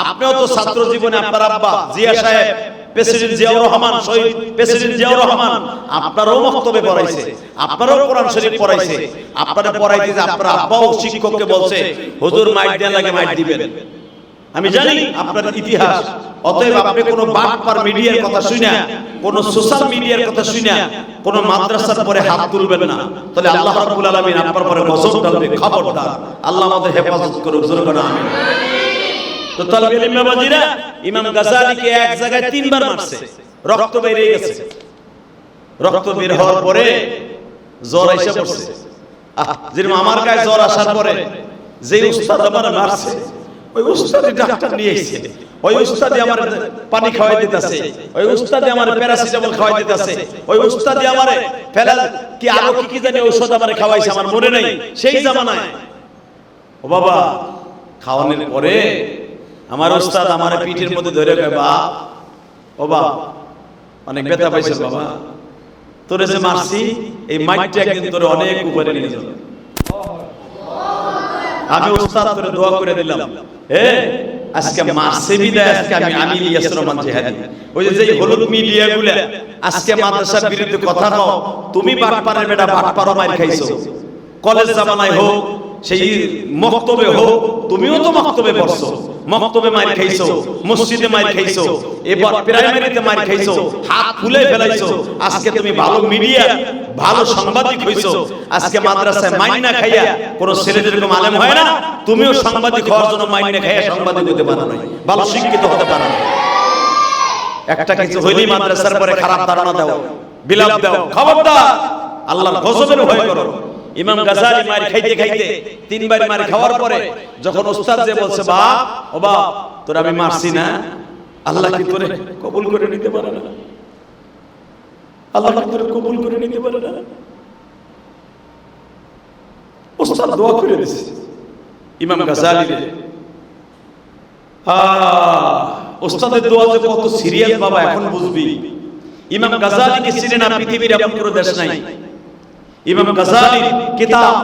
আপনিও তো ছাত্র জীবনে আপনার আব্বা জিয়া সাহেব, প্রেসিডেন্ট জিয়াউর রহমান, শহীদ প্রেসিডেন্ট জিয়াউর রহমান আপনারও বক্তব্যে পড়াইছে, আপনারও কোরআন শরীফ পড়াইছে, আপনারা পড়াইতে যে আপনার আব্বাও শিক্ষককে বলছে হুজুর মাইক দেওয়ার লাগে মাইক দিবেন। আমি জানি আপনার ইতিহাস, অতএব আপনি কোনো বাটপার মিডিয়ার কথা শুনে, কোন সোশ্যাল মিডিয়ার কথা শুনে কোন মাদ্রাসার পরে হাত তুলবেন না, তাহলে আল্লাহ রাব্বুল আলামিন আপনার পরে গজব ঢালবে, খবরদার। আল্লাহ আমাদের হেফাজত করুক, জোরে বলো আমিন। তো তালবে ইলম বাজিরা ইমাম গাজালিকে এক জায়গায় 3 বার মারছে, রক্ত বের হয়ে গেছে। রক্ত বের হওয়ার পরে জ্বর এসে পড়ছে। যেরকম আমার গায়ে জ্বর আসার পরে যে উস্তাদ আমার মারছে, ওই উস্তাদই ডাক্তার নিয়ে এসেছে, ওই উস্তাদই আমার পানি খাওয়াই দিতেছে, ওই উস্তাদই আমার প্যারাসিটামল খাওয়াই দিতেছে, ওই উস্তাদই আমারে ফেলাল কি আরো কি জানি ঔষধ আমারে খাওয়াইছে, আমার মনে নাই সেই জামানায়। ও বাবা, খাওয়ানোর পরে আমার উস্তাদ আমার পিঠের মধ্যে ধরে কয়, বাপ ও বাপ অনেক ব্যথা পাইছে বাবা, তোরে যে মারছি এই মাইটটা একদিন তোরে অনেক উপরে নিয়ে যাবে। আমি উস্তাদ তোরে দোয়া করে দিলাম, আজকে মারছে বিদায়, আজকে আমি ইয়াসির রহমান জিহাদি, ওই যে হলুদ মিডিয়াগুলো আজকে মাদ্রাসার বিরুদ্ধে কথা কও, তুমি বাটপারের বেটা, বাটপারও মাইর খাইছো, কলেজ জামানায় হোক, সেই মক্তবে হোক, তুমিও তো মক্তবে পড়ছো, মক্তবে মাইর খাইছো, মসজিদে মাইর খাইছো, এবার প্রাইমারিতে মাইর খাইছো, হাত ফুলে ফেলাইছো। আজকে তুমি ভালো মিডিয়া, ভালো সাংবাদিক হইছো, আজকে মাদ্রাসায় মাইনা খাইয়া কোন ছেলে যেরকম আলেম হয় না, তুমিও সাংবাদিক হওয়ার জন্য মাইনা খাইয়া সাংবাদিক হতে পারো না, ভালো শিক্ষিত হতে পারো না। একটা কিছু হইলেই মাদ্রাসার পরে খারাপ ধারণা দাও, বিলাপ দাও, খবরদার। আল্লাহর গজবের ভয় করো। ইমাম গাজালি মার খাইতে খাইতে 3 বার মার খাওয়ার পরে যখন ওস্তাদ যে বলছে, বাপ ও বাপ তোর আমি মারছি না, আল্লাহ কি তোরে কবুল করে নিতে পারে না, আল্লাহ কি তোরে কবুল করে নিতে পারে না। ওস্তাদ দোয়া করে দিয়েছে ইমাম গাজালি রে। ওস্তাদের দোয়া যে কত সিরিয়াস বাবা এখন বুঝবি। ইমাম গাজালিকে চিনে না পৃথিবীর এমন কোনো দেশ নাই। ইমাম গাজালির কিতাব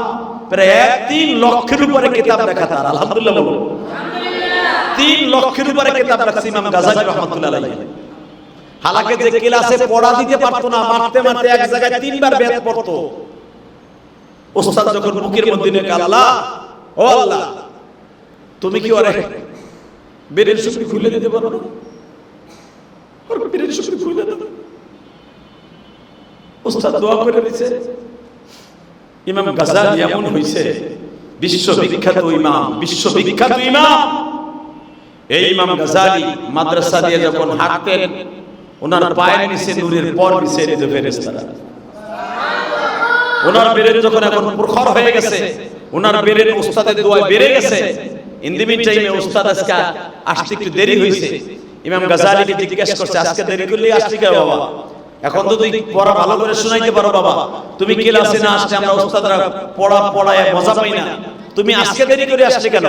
প্রায় 3 লক্ষের উপরে কিতাব লেখা তার, আলহামদুলিল্লাহ বলো। 3 লক্ষের উপরে কিতাব লেখছে ইমাম গাজালি রাহমাতুল্লাহ আলাইহি। হালাকে যে ক্লাসে পড়া দিতে পারতো না, মারতে মারতে এক জায়গায় 3 বার বেত পড়তো। ওস্তাদ যখন বুকের মধ্যে নিয়ে আল্লাহ ও আল্লাহ তুমি কি ওরে বেরের সুপি খুলে দিতে পারো না? ওর বেরের সুপি খুলে দাও। ওস্তাদ দোয়া করে দিয়েছে। ইমাম গাজালি এমন হইছে বিশ্ববিখ্যাত ইমাম, বিশ্ববিখ্যাত ইমাম। এই ইমাম গাজালি মাদ্রাসা দিয়ে যখন হাঁটতেন, ওনার পায়ের নিচে নূরের পর বিছিয়ে দিত ফেরেশতারা। ওনার বেরেন যখন এখন প্রখর হয়ে গেছে, ওনার বেরেন ওস্তাদের দোয়ায় বেড়ে গেছে। ইন দি মিন টাইমে ওস্তাদ আজকে আসতে একটু দেরি হয়েছে। ইমাম গাজালিকে জিজ্ঞেস করছে, আজকে দেরি করলে আসতে কেন বাবা? এখন তো তুই পড়া ভালো করে শোনাইতে পারো বাবা, তুমি ক্লাসে না আসলে আমরা ওস্তাদরা পড়ায় মজা পাই না, তুমি আজকে দেরি করে আসলে কেন?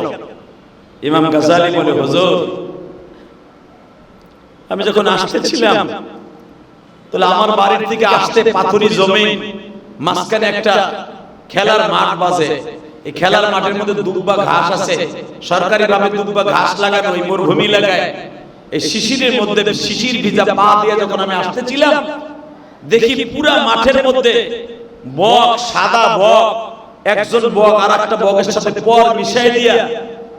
ইমাম গাজালি বলে, হুজুর আমি যখন আসতেছিলাম তাহলে আমার বাড়ির থেকে আসতে পাথুরি জমি, মাঝখানে একটা খেলার মাঠ বাজে। এই খেলার মাঠের মধ্যে দুব্বা ঘাস আছে, সরকারি ভাবে দুব্বা ঘাস লাগানো, ওই মরুভূমি লাগায়। এই শিশিরের মধ্যে শিশির ভিজা পা দিয়ে যখন আমি আসতেছিলাম, দেখি পুরা মাঠের মধ্যে বক, সাদা বক, একজন বক আর একটা বকের সাথে পর মিশাই দিয়া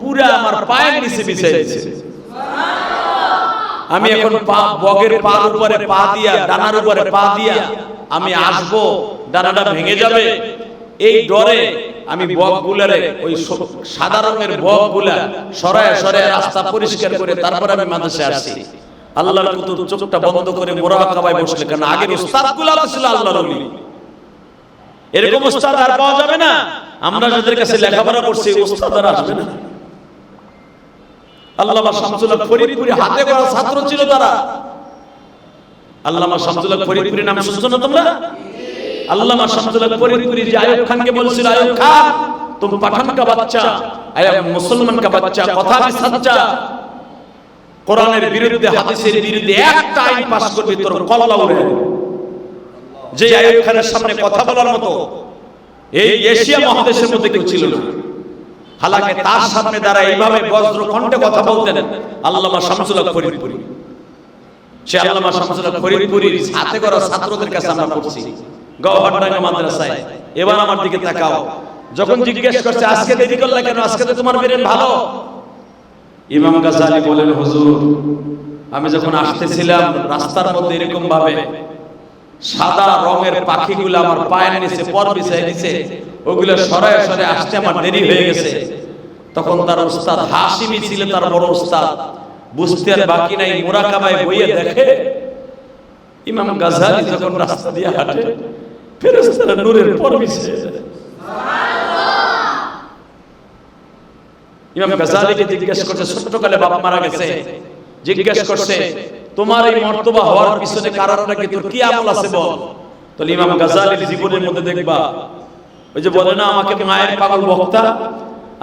পুরা আমার পায়ের নিচে বিছাই দিয়েছে। আমি এখন বকের পার উপরে পা দিয়া, ডানার উপরে পা দিয়া আমি আসবো, ডানাটা ভেঙে যাবে, এই ডরে আমি বকগুলারে, ওই সাদা রঙের বকগুলা সরায় সরায় রাস্তা পরিষ্কার করে তারপর আমি মাদ্রাসায় আসি। আল্লাহর কুতুব চোখটা বন্ধ করে মুরাকাবায় বসলে, কারণ আগের উস্তাদগুলো ছিল আল্লাহর ওলি। এরকম উস্তাদ আর পাওয়া যাবে না। আমরা যাদের কাছে লেখাপড়া করছি, উস্তাদ আর আসবে না। আল্লামা শামসুল হক ফরিদপুরি হাতে গড়া ছাত্র ছিল তারা। আল্লামা শামসুল হক ফরিদপুরি নাম শুনছো না তোমরা? আল্লামা শামসুল হক ফরিদপুরি যে আইয়ুব খানকে বলছিল, আইয়ুব খান তুম পাঠান কা বাচ্চা, আয়া মুসলমান কা বাচ্চা, কথা भी सच्चा, কোরআনের বিরুদ্ধে, হাদিসের বিরুদ্ধে একটা আইন পাস করবি তোর কল্লা উড়ে যাবে। যে আইয়ুব খানের সামনে কথা বলার মতো এই এশিয়া মহাদেশের মধ্যে কেউ ছিল না। হালাকে তার সামনে দ্বারা এইভাবে বজ্র কণ্ঠে কথা বলতেন আল্লামা শামসুল হক ফরিদপুরি। সে আল্লামা শামসুল হক ফরিদপুরির হাতে গড়া ছাত্রদের কাছে আমরা পড়ছি গওহরডাঙ্গা মাদ্রাসায়। এবার আমার দিকে তাকাও, যখন জিজ্ঞেস করছে আজকে দেরি করলে কেন, আজকে তো তোমার বেরেন ভালো। ইমাম গাজালি বলেন, হুজুর আমি যখন আসতেছিলাম রাস্তার মধ্যে এরকম ভাবে সাদা রঙের পাখিগুলো আমার পায়ের নিচে পর বিছাই দিয়েছে, ওগুলো সরায় সরায় আসতে আমার দেরি হয়ে গেছে। তখন তার উস্তাদ হাশিমি ছিল, তার বড় উস্তাদ, বুঝতে আর বাকি নাই, মুরাকাবায় বইয়ে দেখে ইমাম গাজালি যখন রাস্তা দিয়ে হাঁটে ফেরেশতারা নূরের পর বিছিয়ে দেয়। ইমাম গাজালিকে জিজ্ঞেস করছে, ছোটকালে বাবা মারা গেছে, জিজ্ঞেস করছে তোমার এই মর্তবা হওয়ার পিছনে কারণটা কি, তোর কি আমল আছে বল। তাহলে ইমাম গাজালির জীবনের মধ্যে দেখবা, ওই যে বলে না আমাকে মায়ের পাগল বক্তা,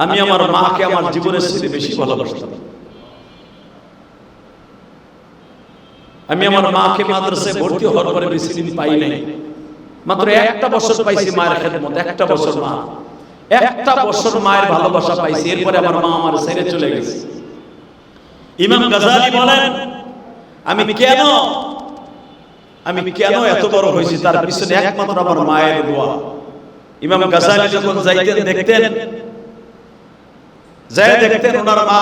আমি আমার মাকে আমার জীবনের চেয়ে বেশি ভালোবাসতাম। আমি আমার মাকে মাদ্রাসায় ভর্তি হওয়ার পরে বেশি দিন পাই নাই, মাত্র একটা বছর পাইছি মায়ের খেদমত, একটা বছর মা, একটা বছর মায়ের ভালোবাসা পাইছি। এরপরে আমার মা আমার ছেড়ে চলে গেছে। ইমাম গাজালি বলেন, আমি কেন এত বড় হয়েছি, তার পিছনে একমাত্র আমার মায়ের দোয়া। ইমাম গাজালি যখন যাইতেন দেখতেন ওনার মা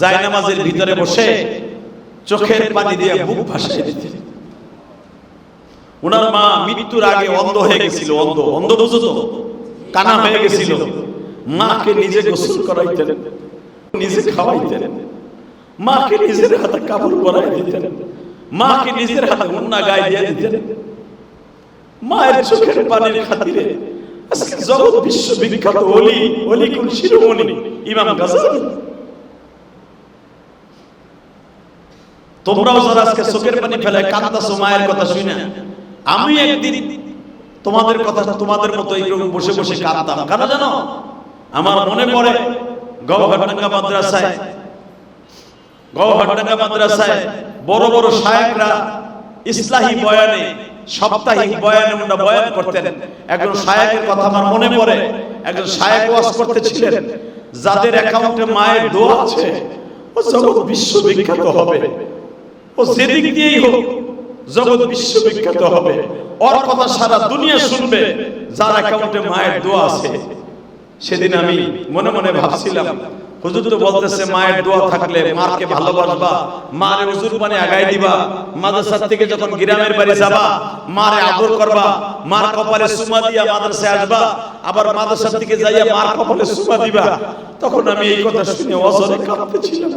জায়নামাজের ভিতরে বসে চোখের পানি দিয়ে বুক ভাসিয়ে দিতেন। ওনার মা মৃত্যুর আগে অন্ধ হয়ে গেছিল, অন্ধ বুঝো তো, কানা হয়ে গেছিল। মাকে নিজে গোসল করাইতেন, নিজে খাওয়াইতেন, মাকে নিজের হাতে কাপড় পরাই দিতেন, মাকে নিজের হাতে ওড়না গায়ে দিয়ে দিতেন। মায়ের চোখের পানির খাতিরে আজকে জগৎ বিশ্ববিখ্যাত ওলি কুল শিরোমণি ইমাম গাজালি। তোমরাও যারা আজকে চোখের পানি ফেলে কাঁদতাছো মায়ের কথা শুনে, আমি একদিন তোমাদের কথা তোমাদের মতো এইরকম বসে বসে কাঁদতাম। কেন জানো? আমার মনে পড়ে গওহরডাঙ্গা মাদ্রাসায় বড় বড় শায়েখরা ইসলাহি বয়ানে, সাপ্তাহিক বয়ানে ওনারা বয়ান করতেন। একজন শায়েখের কথা আমার মনে পড়ে, একজন শায়েখ ওয়াজ করতেছিলেন, যাদের অ্যাকাউন্টে মায়ের দোয়া আছে ও জগৎ বিশ্ববিখ্যাত হবে, ও যেদিক দিয়েই হোক জগৎ বিশ্ববিখ্যাত হবে, ওর কথা সারা দুনিয়া শুনবে, যার অ্যাকাউন্টে মায়ের দোয়া আছে। সেদিন আমি মনে মনে ভাবছিলাম, হুজুর তো বলতেছে মায়ের দোয়া থাকলে মাকে ভালোবাসবা, মারে হুজুর পানি আগাই দিবা, মাদ্রাসা থেকে যখন গ্রামের বাড়ি যাবা মারে আদর করবা, মার কপালে সুমা দিয়া মাদ্রাসায় আসবা, আবার মাদ্রাসা থেকে যাইয়া মার কপালে সুমা দিবা। তখন আমি এই কথা শুনে অজরে কাঁদতেছিলাম,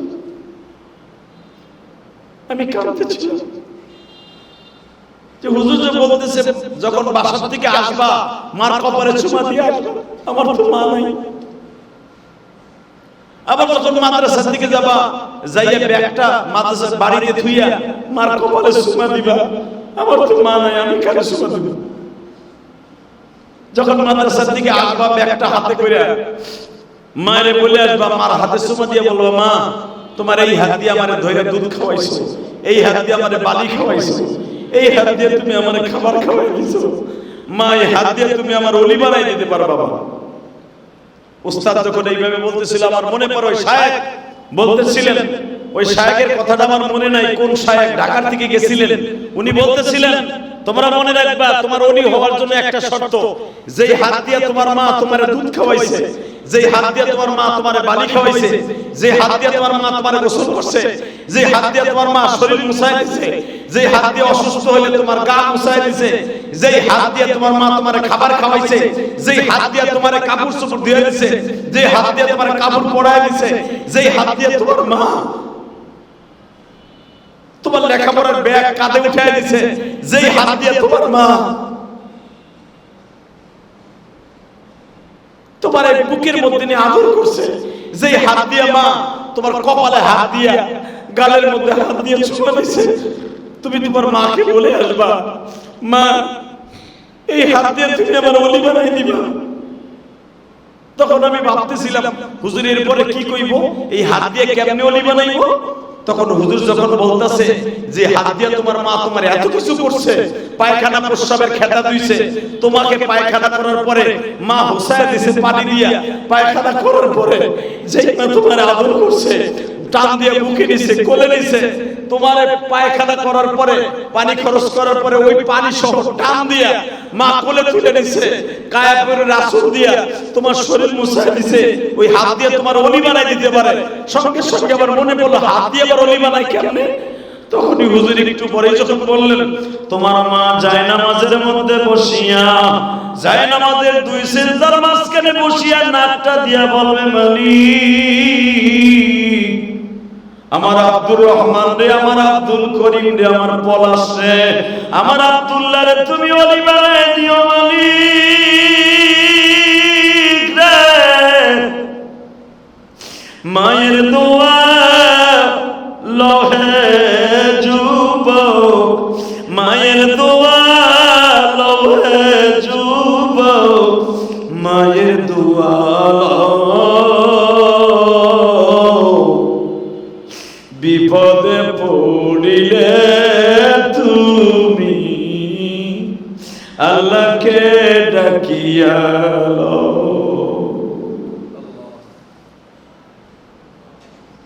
আমি কাঁদতেছিলাম যে হুজুর যে বলতেছে যখন বাসা থেকে আসবা মার কপালে সুমা দিয়া আসবা, আমার তো মা নাই। আবার যখন মাদ্রাসা থেকে যাবা যাইয়া ব্যাগটা মাদ্রাসার বাড়িতে থুইয়া মার কপালে সুমা দিবা, আমার তো মা নাই, আমি কাকে সুমা দিব? যখন মাদ্রাসা থেকে আসবা ব্যাগটা হাতে কইরা মায়েরে বলে আসবা, মার হাতে সুমা দিয়া বলবা, মা তোমার এই হাত দিয়ে আমারে ধইরা দুধ খাওয়াইছো, এই হাত দিয়ে আমারে বালি খাওয়াইছো, এই হাত দিয়ে তুমি আমারে খাবার খাওয়াই দিছো, মা এই হাত দিয়ে তুমি আমার ওলি বানাই দিতে পারবা। বাবা উস্তাদ যখন এইভাবে বলতেছিল আমার মনে পড়ে ওই শায়েখ বলতেছিলেন, ওই শায়েখের কথাটা আমার মনে নাই কোন শায়েখ ঢাকার থেকে গেছিলেন, উনি বলতেছিলেন তোমরা মনে রাখবা তোমার ওলি হওয়ার জন্য একটা শর্ত, যেই হাত দিয়ে তোমার মা তোমারে দুধ খাওয়াইছে, যেই হাত দিয়ে তোমার মা তোমারে বালি খাওয়াইছে, যেই হাত দিয়ে তোমার মা তোমারে গোসল করছে, যেই হাত দিয়ে তোমার মা শরীর মুছাই দিয়েছে, যেই হাত দিয়ে অসুস্থ হলে তোমার গা মুছাই দিয়েছে, যেই হাত দিয়ে তোমার মা তোমারে খাবার খাওয়াইছে, যেই হাত দিয়ে তোমারে কাপড় চোপড় ধুয়ে দিয়েছে, যেই হাত দিয়ে তোমারে কাপড় পরায় দিয়েছে, যেই হাত দিয়ে তোমার মা তোমার লেখাপড়ার ব্যাগ কাঁধে উঠায় দিয়েছে, যেই হাত দিয়ে তোমার মা তোমার এই বুকের মধ্যে নিয়ে আদর করছে, যেই হাত দিয়ে মা তোমার কপালে হাত দিয়া গালের মধ্যে হাত দিয়ে চুমা দিয়েছে, তুমি তোমার মাকে বলে আসবা, মা এই হাত দিয়ে তুমি আমার ওলি বানাই দিবা। তখন আমি ভাবতেছিলাম হুজুরের পরে কি কইব, এই হাত দিয়ে কেমনে ওলি বানাইবো। তখন হুজুর যখন বলতাছে যে হাত দিয়ে তোমার মা তোমার এত কিছু করছে, পায়খানা প্রস্রাবের খেতা দিয়েছে, তোমাকে পায়খানা করার পরে মা হুসায় দিয়েছে পানি দিয়া, পায়খানা করার পরে যেই মা তোমার আদর করছে, টান দিয়ে বুকে নিছে, কোলে নিছে, তোমার পায়খানা করার পরে পানি খরচ করার পরে ওই পানি সহ টান দিয়া মা কোলে তুলে নিছে, কায়াপুরে রাসূল দিয়া তোমার শরীর মুছায় দিছে, ওই হাত দিয়ে তোমার ওলি বানাই দিতে পারে। সঙ্গে সঙ্গে আবার মনে পড়লো হাত দিয়ে আবার ওলি বানাই কেমনে। তখনই হুজুর একটু পরেই যখন বললেন, তোমার মা জায়নামাজের মধ্যে বসিয়া, জায়নামাজের দুই সিজদার মাঝখানে বসিয়া নাকটা দিয়া বলবে, মালিক আমার আব্দুর রহমান রে, আমার আব্দুল করিম রে, আমার পলাশ রে, আমার আব্দুল্লাহ রে তুমি ওলি বানায় দিও মালিক রে। মায়ের দোয়া লহে যুবক, মায়ের দোয়া লহে যুবক, মায়ের দোয়া বিপদে পড়িলে তুমি আল্লাহকে ডাকিয়া লও।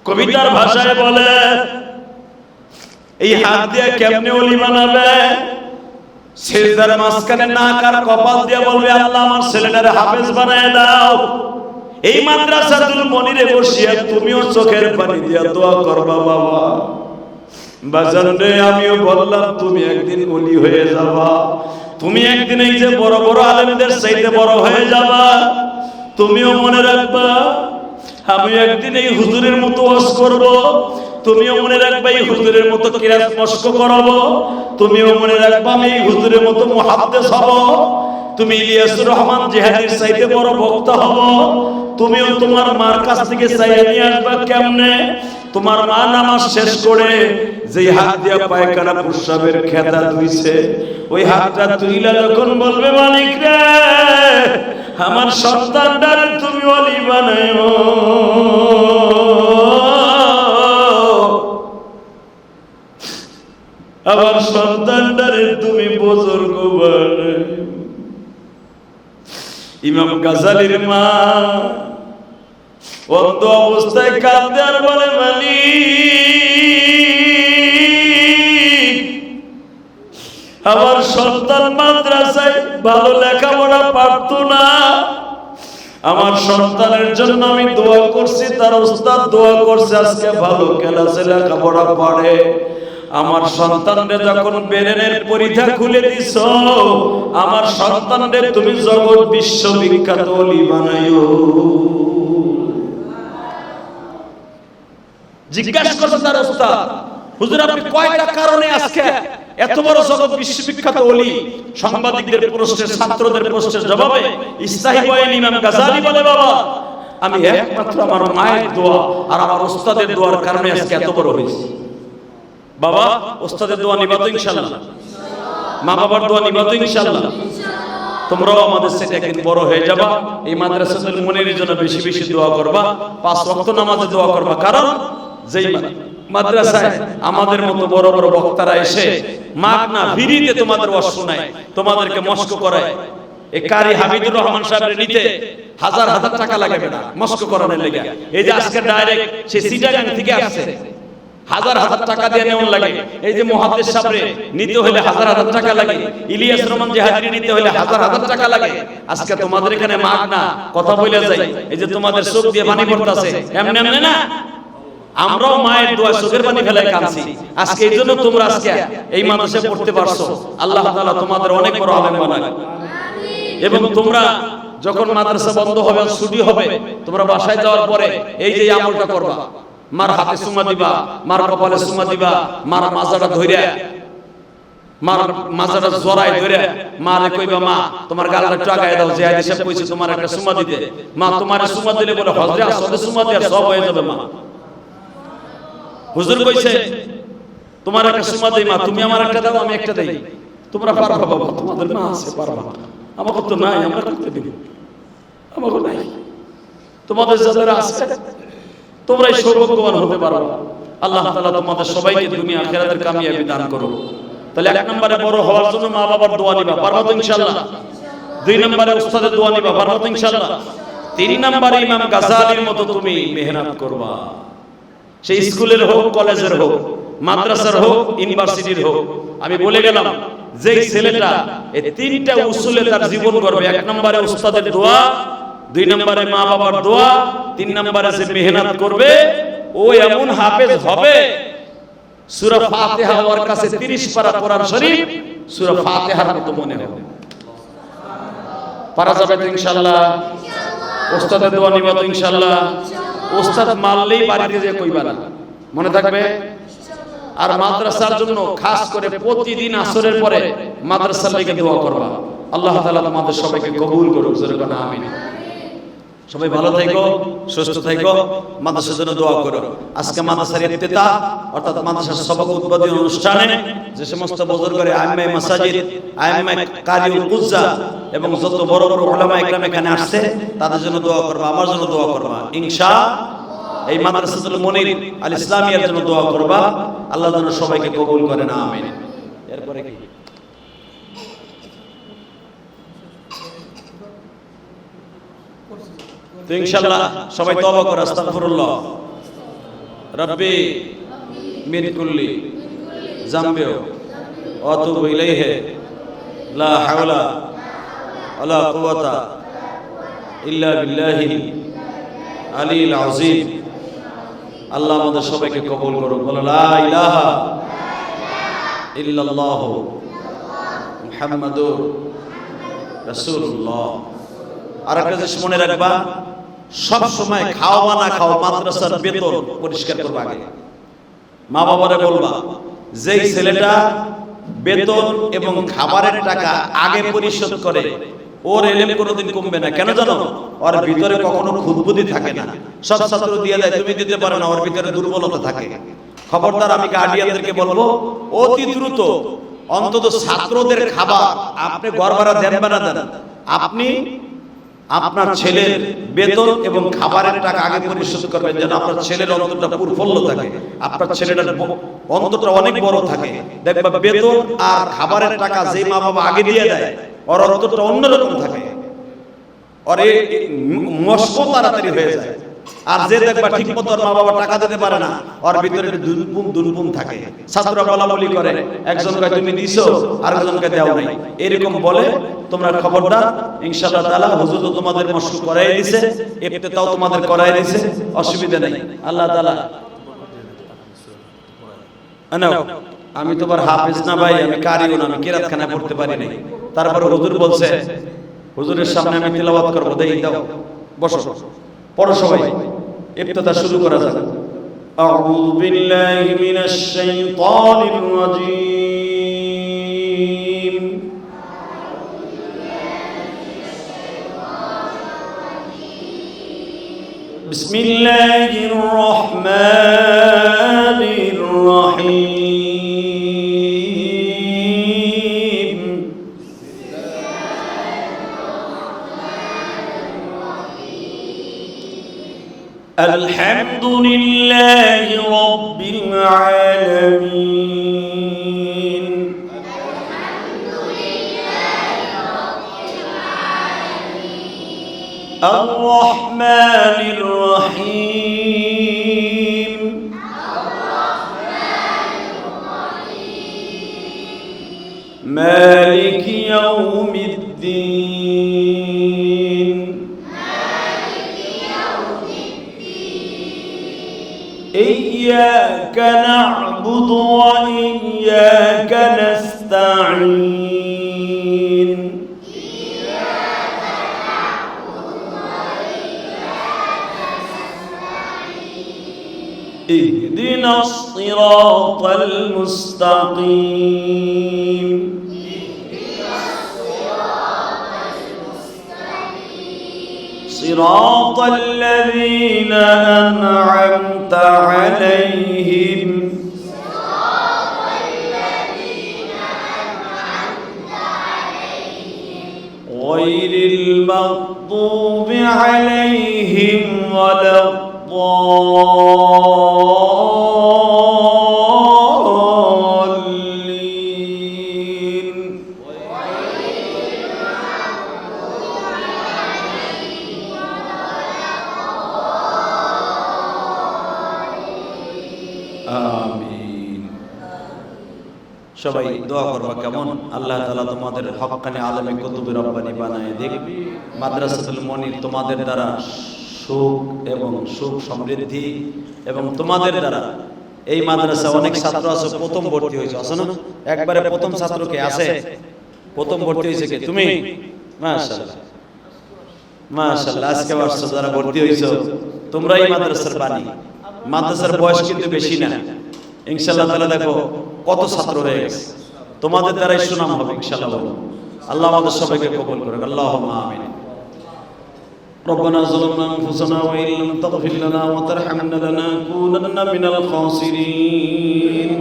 কবিতার ভাষায় বলে এই হাত দিয়ে কেমনে ওলি বানাবে, সিজদার মাঝখানে নাক আর কপাল দিয়ে বলবে, আল্লাহ আমার ছেলেটারে হাফেজ বানায় দাও। এই মাদ্রাসাতুল মনিরে বসিয়া তুমিও চোখের পানি দিয়া দোয়া করবা, বাবা বাজান রে আমিও বললাম তুমি একদিন ওলি হয়ে যাবা, তুমি একদিন এই যে বড় বড় আলেমদের চাইতে বড় হয়ে যাবা। তুমিও মনে রাখবা আমি একদিন এই হুজুরের মতো ওয়াজ করব, তুমিও মনে রাখবা এই হুজুরের মতো কিরাত মশক করব, তুমিও মনে রাখবা আমি এই হুজুরের মতো মুহাদ্দিস হব, তুমি ইলিয়াসুর রহমান জিহাদির চাইতে বড় বক্তা হব। তুমিও তোমার মার কাছ থেকে চাইয়া নিয়ে আসবা কেমনে, তোমার মা নামাজ শেষ করে যেই হাত দিয়া পায়খানা প্রস্রাবের খেতা ধুইছে, ওই হাতটা তুইলা যখন বলবে, মালিক রে আমার সন্তানটারে তুমি ওলি বানাইও, আমার সন্তানটারে তুমি বুজুর্গ বানাইও। ইমাম গাজালির মা অন্ধ অবস্থায় কাঁদে আর বলে, মালিক আমার সন্তান মাদ্রাসায় ভালো লেখাপড়া পারতো না, আমার সন্তানের জন্য আমি দোয়া করছি, তার উস্তাদ দোয়া করছে আজকে ভালো ক্লাসে লেখাপড়া পড়ে। আমার সন্তানরে যখন বেরেনের পরীক্ষা খুলে দিছ, আমার সন্তানরে তুমি জগৎ বিশ্ববিখ্যাত ওলি বানাইও। জিজ্ঞাসা করছে তার উস্তাদ, হুজুর আপনি কয়টা কারণে আজকে এত বড় জগৎ বিশ্ববিখ্যাত ওলি? সাংবাদিকদের প্রশ্নের, ছাত্রদের প্রশ্নের জবাবে ইসলাহি বয়ান ইমাম গাজালি বলে, বাবা আমি একমাত্র আমার মায়ের দোয়া আর আমার উস্তাদের দোয়ার কারণে আজকে এত বড় হয়েছে। বাবা উস্তাদের দোয়া নিবা তো ইনশাআল্লাহ? মা বাবার দোয়া নিবা তো ইনশাআল্লাহ? তোমরাও আমাদের সাথে একদিন বড় হয়ে যাবা। এই মাদ্রাসাতুল মুনিরের জন্য বেশি বেশি দোয়া করবা, 5 ওয়াক্ত নামাজে দোয়া করবা। কারণ যেই মাদ্রাসায় আমাদের মতো বড় বড় বক্তারা এসে মাগনা ফ্রিতে তোমাদের ওয়াজ শোনায়, তোমাদেরকে মস্ক করায়, এই কারি হামিদুর রহমান সাহেবের নিতে হাজার হাজার টাকা লাগে না মস্ক করানোর লেগে। এই যে আজকে ডাইরেক্ট সে চিটাগাং থেকে আসছে, হাজার হাজার টাকা দিয়ে নেওয়ার লাগে। এই যে মুহাদ্দিস সাহেব নিতে হলে হাজার হাজার টাকা লাগে, ইলিয়াস রহমান জিহাদি নিতে হলে হাজার হাজার টাকা লাগে। আজকে তোমাদের এখানে মাগনা কথা বলে যায়, এই যে তোমাদের চোখ দিয়ে পানি পড়তেছে, এমনি এমনি না। আমরাও মায়ের দোয়া চোখের পানি ফেলায় কাঁদছি আজকে। এই জন্য তোমরা আজকে এই মাদ্রাসায় পড়তে পারছো। আল্লাহ তাআলা তোমাদের অনেক বড় আলেম বানাক। এবং তোমরা যখন মাদ্রাসা বন্ধ হবে, ছুটি হবে, তোমরা বাসায় যাওয়ার পরে এই যে আমলটা করবা, মার হাতে সুমা দিবা, মার কপালে সুমা দিবা, মার মাজাটা ধইরা, মার মাজাটা জড়ায় ধরে মারে কইবা, মা তোমার গালটা একটু আগায় দাও, জিহাদি সাহেব কইছে তোমার একটা সুমা দিতে। মা তোমারে সুমা দিলে বলে হযরত আসলে সুমা দিয়ে সব হয়ে যাবে। মা হুজুর কইছে তোমার একটা সুমা দেই, মা তুমি আমার একটা দাও, আমি একটা দেই। তোমরা পারবা বাবা, তোমাদের মা আছে পারবা, আমাকে তো নাই, আমরা করতে দিব, আমাকে নাই। তোমাদের যাদের আছে তোমরাই সৌভাগ্যবান হতে পারো। আল্লাহ তাআলা তোমাদের সবাইকে দুনিয়া আখিরাতের কামিয়াবি দান করো। তাহলে 1 নম্বরে বড় হওয়ার জন্য মা বাবার দোয়া নিবা, পারবা তো ইনশাআল্লাহ? 2 নম্বরে উস্তাদের দোয়া নিবা, পারবা তো ইনশাআল্লাহ? 3 নম্বরে ইমাম গাজালির মতো তুমি মেহনত করবা। সেই স্কুলের হোক, কলেজের হোক, মাদ্রাসার হোক, ইউনিভার্সিটির হোক। আমি বলে গেলাম যেই ছেলেটা এই 3টা উসুলে তার জীবন গড়বে, 1 নম্বরে উস্তাদের দোয়া, 2 নম্বরে মা বাবার দোয়া, 3 নম্বরে যে মেহনত করবে ও এমন হাফেজ হবে সূরা ফাতিহা ওর কাছে 30 পারা কোরআন শরীফ সূরা ফাতিহার মতো মনে হবে। পারা যাবে তো ইনশাআল্লাহ? উস্তাদের দোয়া নিবা তো ইনশাআল্লাহ? উস্তাদ মারলেই বাড়িতে যে কইবা না, মনে থাকবে। আর মাদ্রাসার জন্য খাস করে প্রতিদিন আসরের পরে মাদ্রাসার লাগি দোয়া করবা। আল্লাহ তাআলা তোমাদের সবাইকে কবুল করুক, জোরে বলো আমিন। সবাই ভালো থাকো, সুস্থ থাকো, মাদ্রাসার জন্য দোয়া করো। আজকে মাদ্রাসার ইফতিতা অর্থাৎ মাদ্রাসার সবক উদ্বোধনী অনুষ্ঠানে যে সমস্ত বুজুর্গরে আইম্মায়ে মাসাজিদ, আইম্মায়ে কারিউল কুজ্জা এবং যত বড় বড় উলামা ইকরাম এখানে আসছে তাদের জন্য দোয়া করবা, আমার জন্য দোয়া করবা ইনশাআল্লাহ। এই মাদ্রাসাতুল মুনির আল ইসলামিয়ার জন্য দোয়া করবা। আল্লাহ যেন সবাইকে কবুল করেন, আমিন। এরপরে কি তো ইনশাআল্লাহ সবাই তওবা করো, আস্তাগফিরুল্লাহ রাব্বি মিন কুল্লি যামবি ওয়া আতুবু ইলাইহি লা হাওলা ওয়ালা কুওয়াতা ইল্লা বিল্লাহিল আলিয়্যিল আযীম। আল্লাহ আমাদের সবাইকে কবুল করুন। বলো লা ইলাহা ইল্লাল্লাহু মুহাম্মাদুর রাসূলুল্লাহ। আরেকটা জিনিস মনে রাখবা, সব সময় খাও বা না খাও মাদ্রাসার বেতন পরিষ্কার করবা আগে। মা বাবারে বলবা যেই ছেলেটা বেতন এবং খাবারের টাকা আগে পরিশোধ করে ওর এলেম কোনোদিন কমবে না। কেন জানো? ওর ভিতরে কখনো খুদবুদি থাকে না। সব ছাত্র দিয়ে দেয়, তুমি দিতে পারো না, ওর ভিতরে দুর্বলতা থাকে। খবরদার আমি গার্ডিয়ানদেরকে বলবো অতি দ্রুত অন্তত ছাত্রদের খাবার আপনি ঘর ভাড়া দেন বা না দেন, আপনি আপনার ছেলের বেতন এবং খাবারের টাকা আগে পরিশোধ করবেন, যেন আপনার ছেলের অন্তরটা প্রফুল্ল থাকে, আপনার ছেলেটার অন্তরটা অনেক বড় থাকে। দেখবা বেতন আর খাবারের টাকা যে মা বাবা আগে দিয়ে দেয় ওর অন্তরটা অন্যরকম থাকে, ওর মস্ক তাড়াতাড়ি হয়ে যায়। আর যে দেখবা ঠিক মতো মা বাবা টাকা দিতে পারে না, ওর ভিতরে দুলপুম থাকে। ছাত্ররা বলাবলি করে, একজন কয় তুমি দিছো, আরেকজনকে দাও নাই, এরকম বলে। তোমরা খবরদার, ইনশাআল্লাহ তাআলা হুজুর তো তোমাদের মশক করাই দিয়েছে, ইফতেতাও তোমাদের করাই দিয়েছে, অসুবিধা নাই। আল্লাহ তাআলা আমি তোমার হাফেজ না ভাই, আমি কারিও না, আমি কিরাতখানায় পড়তে পারি নাই, তারপরে হুজুর বলছে, হুজুরের সামনে আমি তেলাওয়াত করব, দেই দাও, বসো, পড়ো সবাই, ইফতেতা শুরু করা যাক। আউযু বিল্লাহি মিনাশ শাইতানির রাজীম। বিসমিল্লাহির রহমানির রহিম। আলহামদুলিল্লাহি রাব্বিল আলামিন। আর রহমানির রহিম। মালিক ইয়াউমিদ্দিন। إياك نعبد وإياك نستعين. اهدنا الصراط المستقيم. صراط الذين أنعمت عليهم غير المغضوب عليهم ولا الضالين. আমিন। সবাই দোয়া করবা কেমন? আল্লাহ তাআলা তোমাদের হক্কানি আলেমে কুতুবে রব্বানি বানায় দিক। মাদ্রাসাতুল মুনির তোমাদের দ্বারা সুখ এবং সুখ সমৃদ্ধি, এবং তোমাদের দ্বারা এই মাদ্রাসা অনেক ছাত্র আছে প্রথম ভর্তি হয়েছে, আছে না? একবারে প্রথম ছাত্র কে আছে? প্রথম ভর্তি হয়েছে কে? তুমি? মাশাআল্লাহ মাশাআল্লাহ। আজকে আসছো যারা ভর্তি হয়েছো, তোমরা এই মাদ্রাসার বাণী। মাদ্রাসার বয়স কিন্তু বেশি না, ইনশাআল্লাহ তাআলা দেখো কত ছাত্র হয়ে গেছে, তোমাদের দ্বারাই সুনাম হবে ইনশাআল্লাহ। আল্লাহ আমাদের সবাইকে কবুল করুক, আল্লাহুম্মা আমিন। ربنا ظلمنا أنفسنا وإن لم تغفر لنا وترحمنا لنكونن من الخاسرين.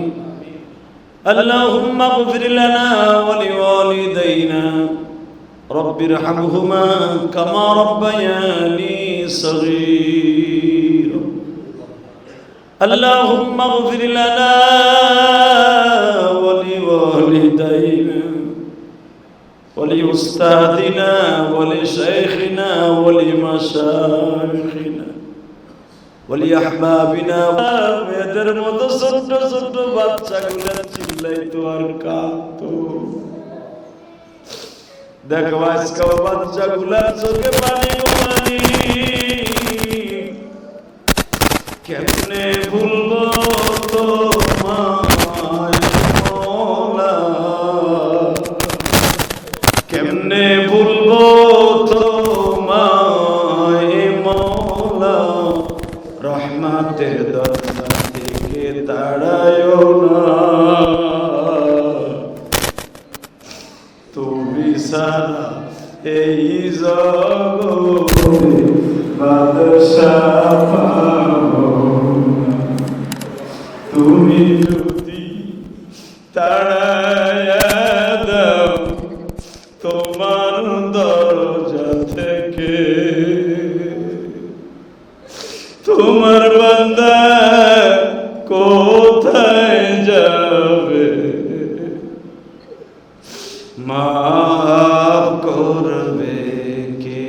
اللهم اغفر لنا ولوالدينا رب ارحمهما كما ربياني صغيرا. اللهم اغفر لنا ولوالدينا ولأستاذنا ولشيخنا ولمشايخنا ولأحبابنا. মেয়েদের মতো ছোট্ট ছোট্ট বাচ্চাগুলো চিল্লাইতো আর কাঁদতো। দেখো আজকে বাচ্চাগুলার চোখে পানি পানি। কেমনে ভুলবো তোমায় মওলা, কেমনে ভুলবো তোমায় মওলা। রহমতের দরজা থেকে তাড়ায়ো না, তুমি ছাড়া এই জগতে বাদশা পাবো না। তুমি যদি তাড়ায়া দাও তোমার দরজা থেকে, তোমার বান্দা কোথায় যাবে? মাফ করবে কে?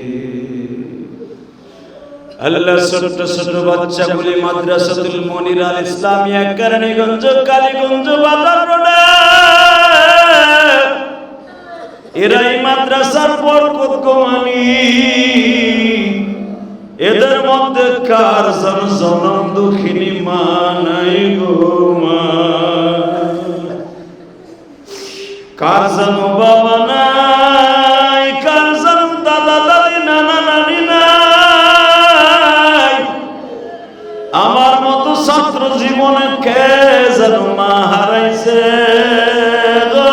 আল্লাহ ছোট ছোট বাচ্চাগুলি মাদ্রাসাতুল মনির আল ইসলামিয়া কেরানীগঞ্জ কালীগঞ্জ বাজার রোডে এরাই মাদ্রাসার বরকত গোমানি। এদের মধ্যে কার জনম দুঃখিনী মা নাই গো মা, কার জন বাবা নাই, কার জন দাদা দাদি নানা নানি নাই। আমার মতো ছাত্র জীবনে কে যেন মা হারাইছে গো।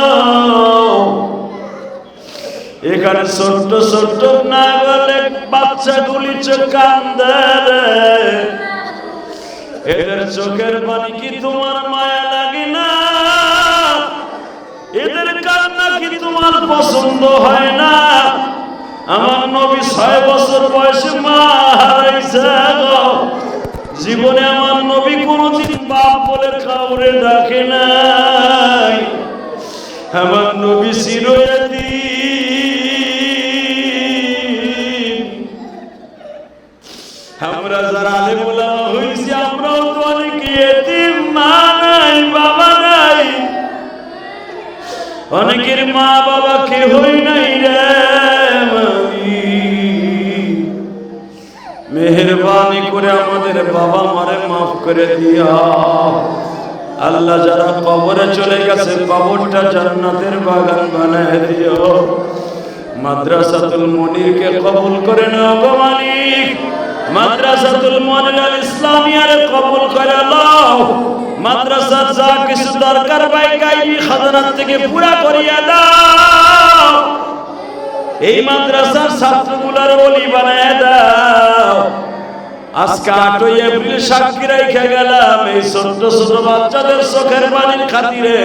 এখানে ছোট্ট ছোট্ট না বলে বাচ্চাগুলি চোখ কান্দে, এদের চোখের পানি কি তোমার মায়া লাগে না? এদের কান্না কি তোমার পছন্দ হয় না? আমার নবী 6 বছর বয়সে মা হারাইছে গো। জীবনে আমার নবী কোনদিন বাপ বলে কাউরে ডাকে নাই। আমার নবী ছিল আমরা যারা আলেম ওলামা হইছি আমরাও তো অনেক এতিম, মা নাই বাবা নাই, অনেকের মা বাবা কেহই নাই রে মামি। মেহেরবানি করে আমাদের বাবা মারে মাফ করে দিয়া। আল্লাহ যারা কবরে চলে গেছে কবরটা জান্নাতের বাগান বানায় দিও। মাদ্রাসাতুল মনিরকে কবুল করে নাও গো মালিক। মাদ্রাসাতুল মনির আল ইসলামিয়ার কবুল করে নাও। মাদ্রাসার যা কিছু দরকার ভাই গায়বী খাজানা থেকে পুরা করিয়া দাও। এই মাদ্রাসার ছাত্রগুলোর ওলি বানায় দাও। আজকে 8ই এপ্রিল সাক্ষী রেখে গেলাম এই ছোট ছোট বাচ্চাদের চোখের পানির খাতিরে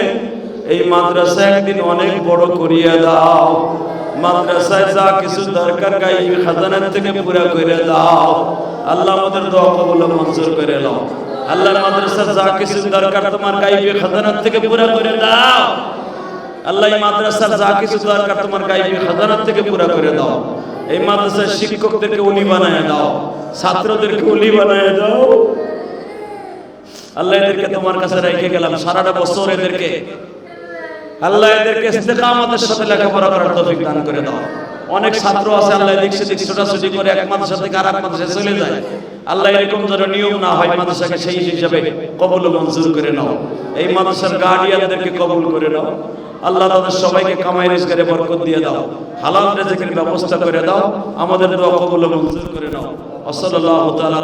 এই মাদ্রাসা একদিন অনেক বড় করিয়া দাও। মাদ্রাসায় যা কিছু দরকার গায়বী খাজানা থেকে পুরা করে দাও। আল্লাহ আমাদের দোয়া কবুল মঞ্জুর করে নাও। আল্লাহ মাদ্রাসার যা কিছু দরকার তোমার গায়বী খাজানা থেকে পুরা করে দাও। আল্লাহ এই মাদ্রাসার যা কিছু দরকার তোমার গায়বী খাজানা থেকে পুরা করে দাও। এই মাদ্রাসার শিক্ষকদেরকে ওলি বানায় দাও, ছাত্রদেরকে ওলি বানায় দাও। আল্লাহ এদেরকে তোমার কাছে রেখে গেলাম সারাটা বছর এদেরকে আল্লাহ এদেরকে ইস্তেকামতের সাথে লেখাপড়া করার তৌফিক দান করে দাও। অনেক ছাত্র আছে আল্লাহ দেখছে ছোটাছুটি করে এক মাদ্রাসা থেকে আরেক মাদ্রাসায় চলে যায়। আল্লাহ এরকম যেন নিয়ম না হয়, মাদ্রাসাকে সেই হিসাবে কবুল মঞ্জুর করে নাও। এই মাদ্রাসার গার্ডিয়ানদেরকে কবুল করে নাও। আল্লাহ তাদের সবাইকে কামাই রিজকে বরকত দিয়ে দাও, হালাল রিজকের ব্যবস্থা করে দাও। আমাদের দোয়া কবুল মঞ্জুর করে নাও। সাল্লাল্লাহু তাআলা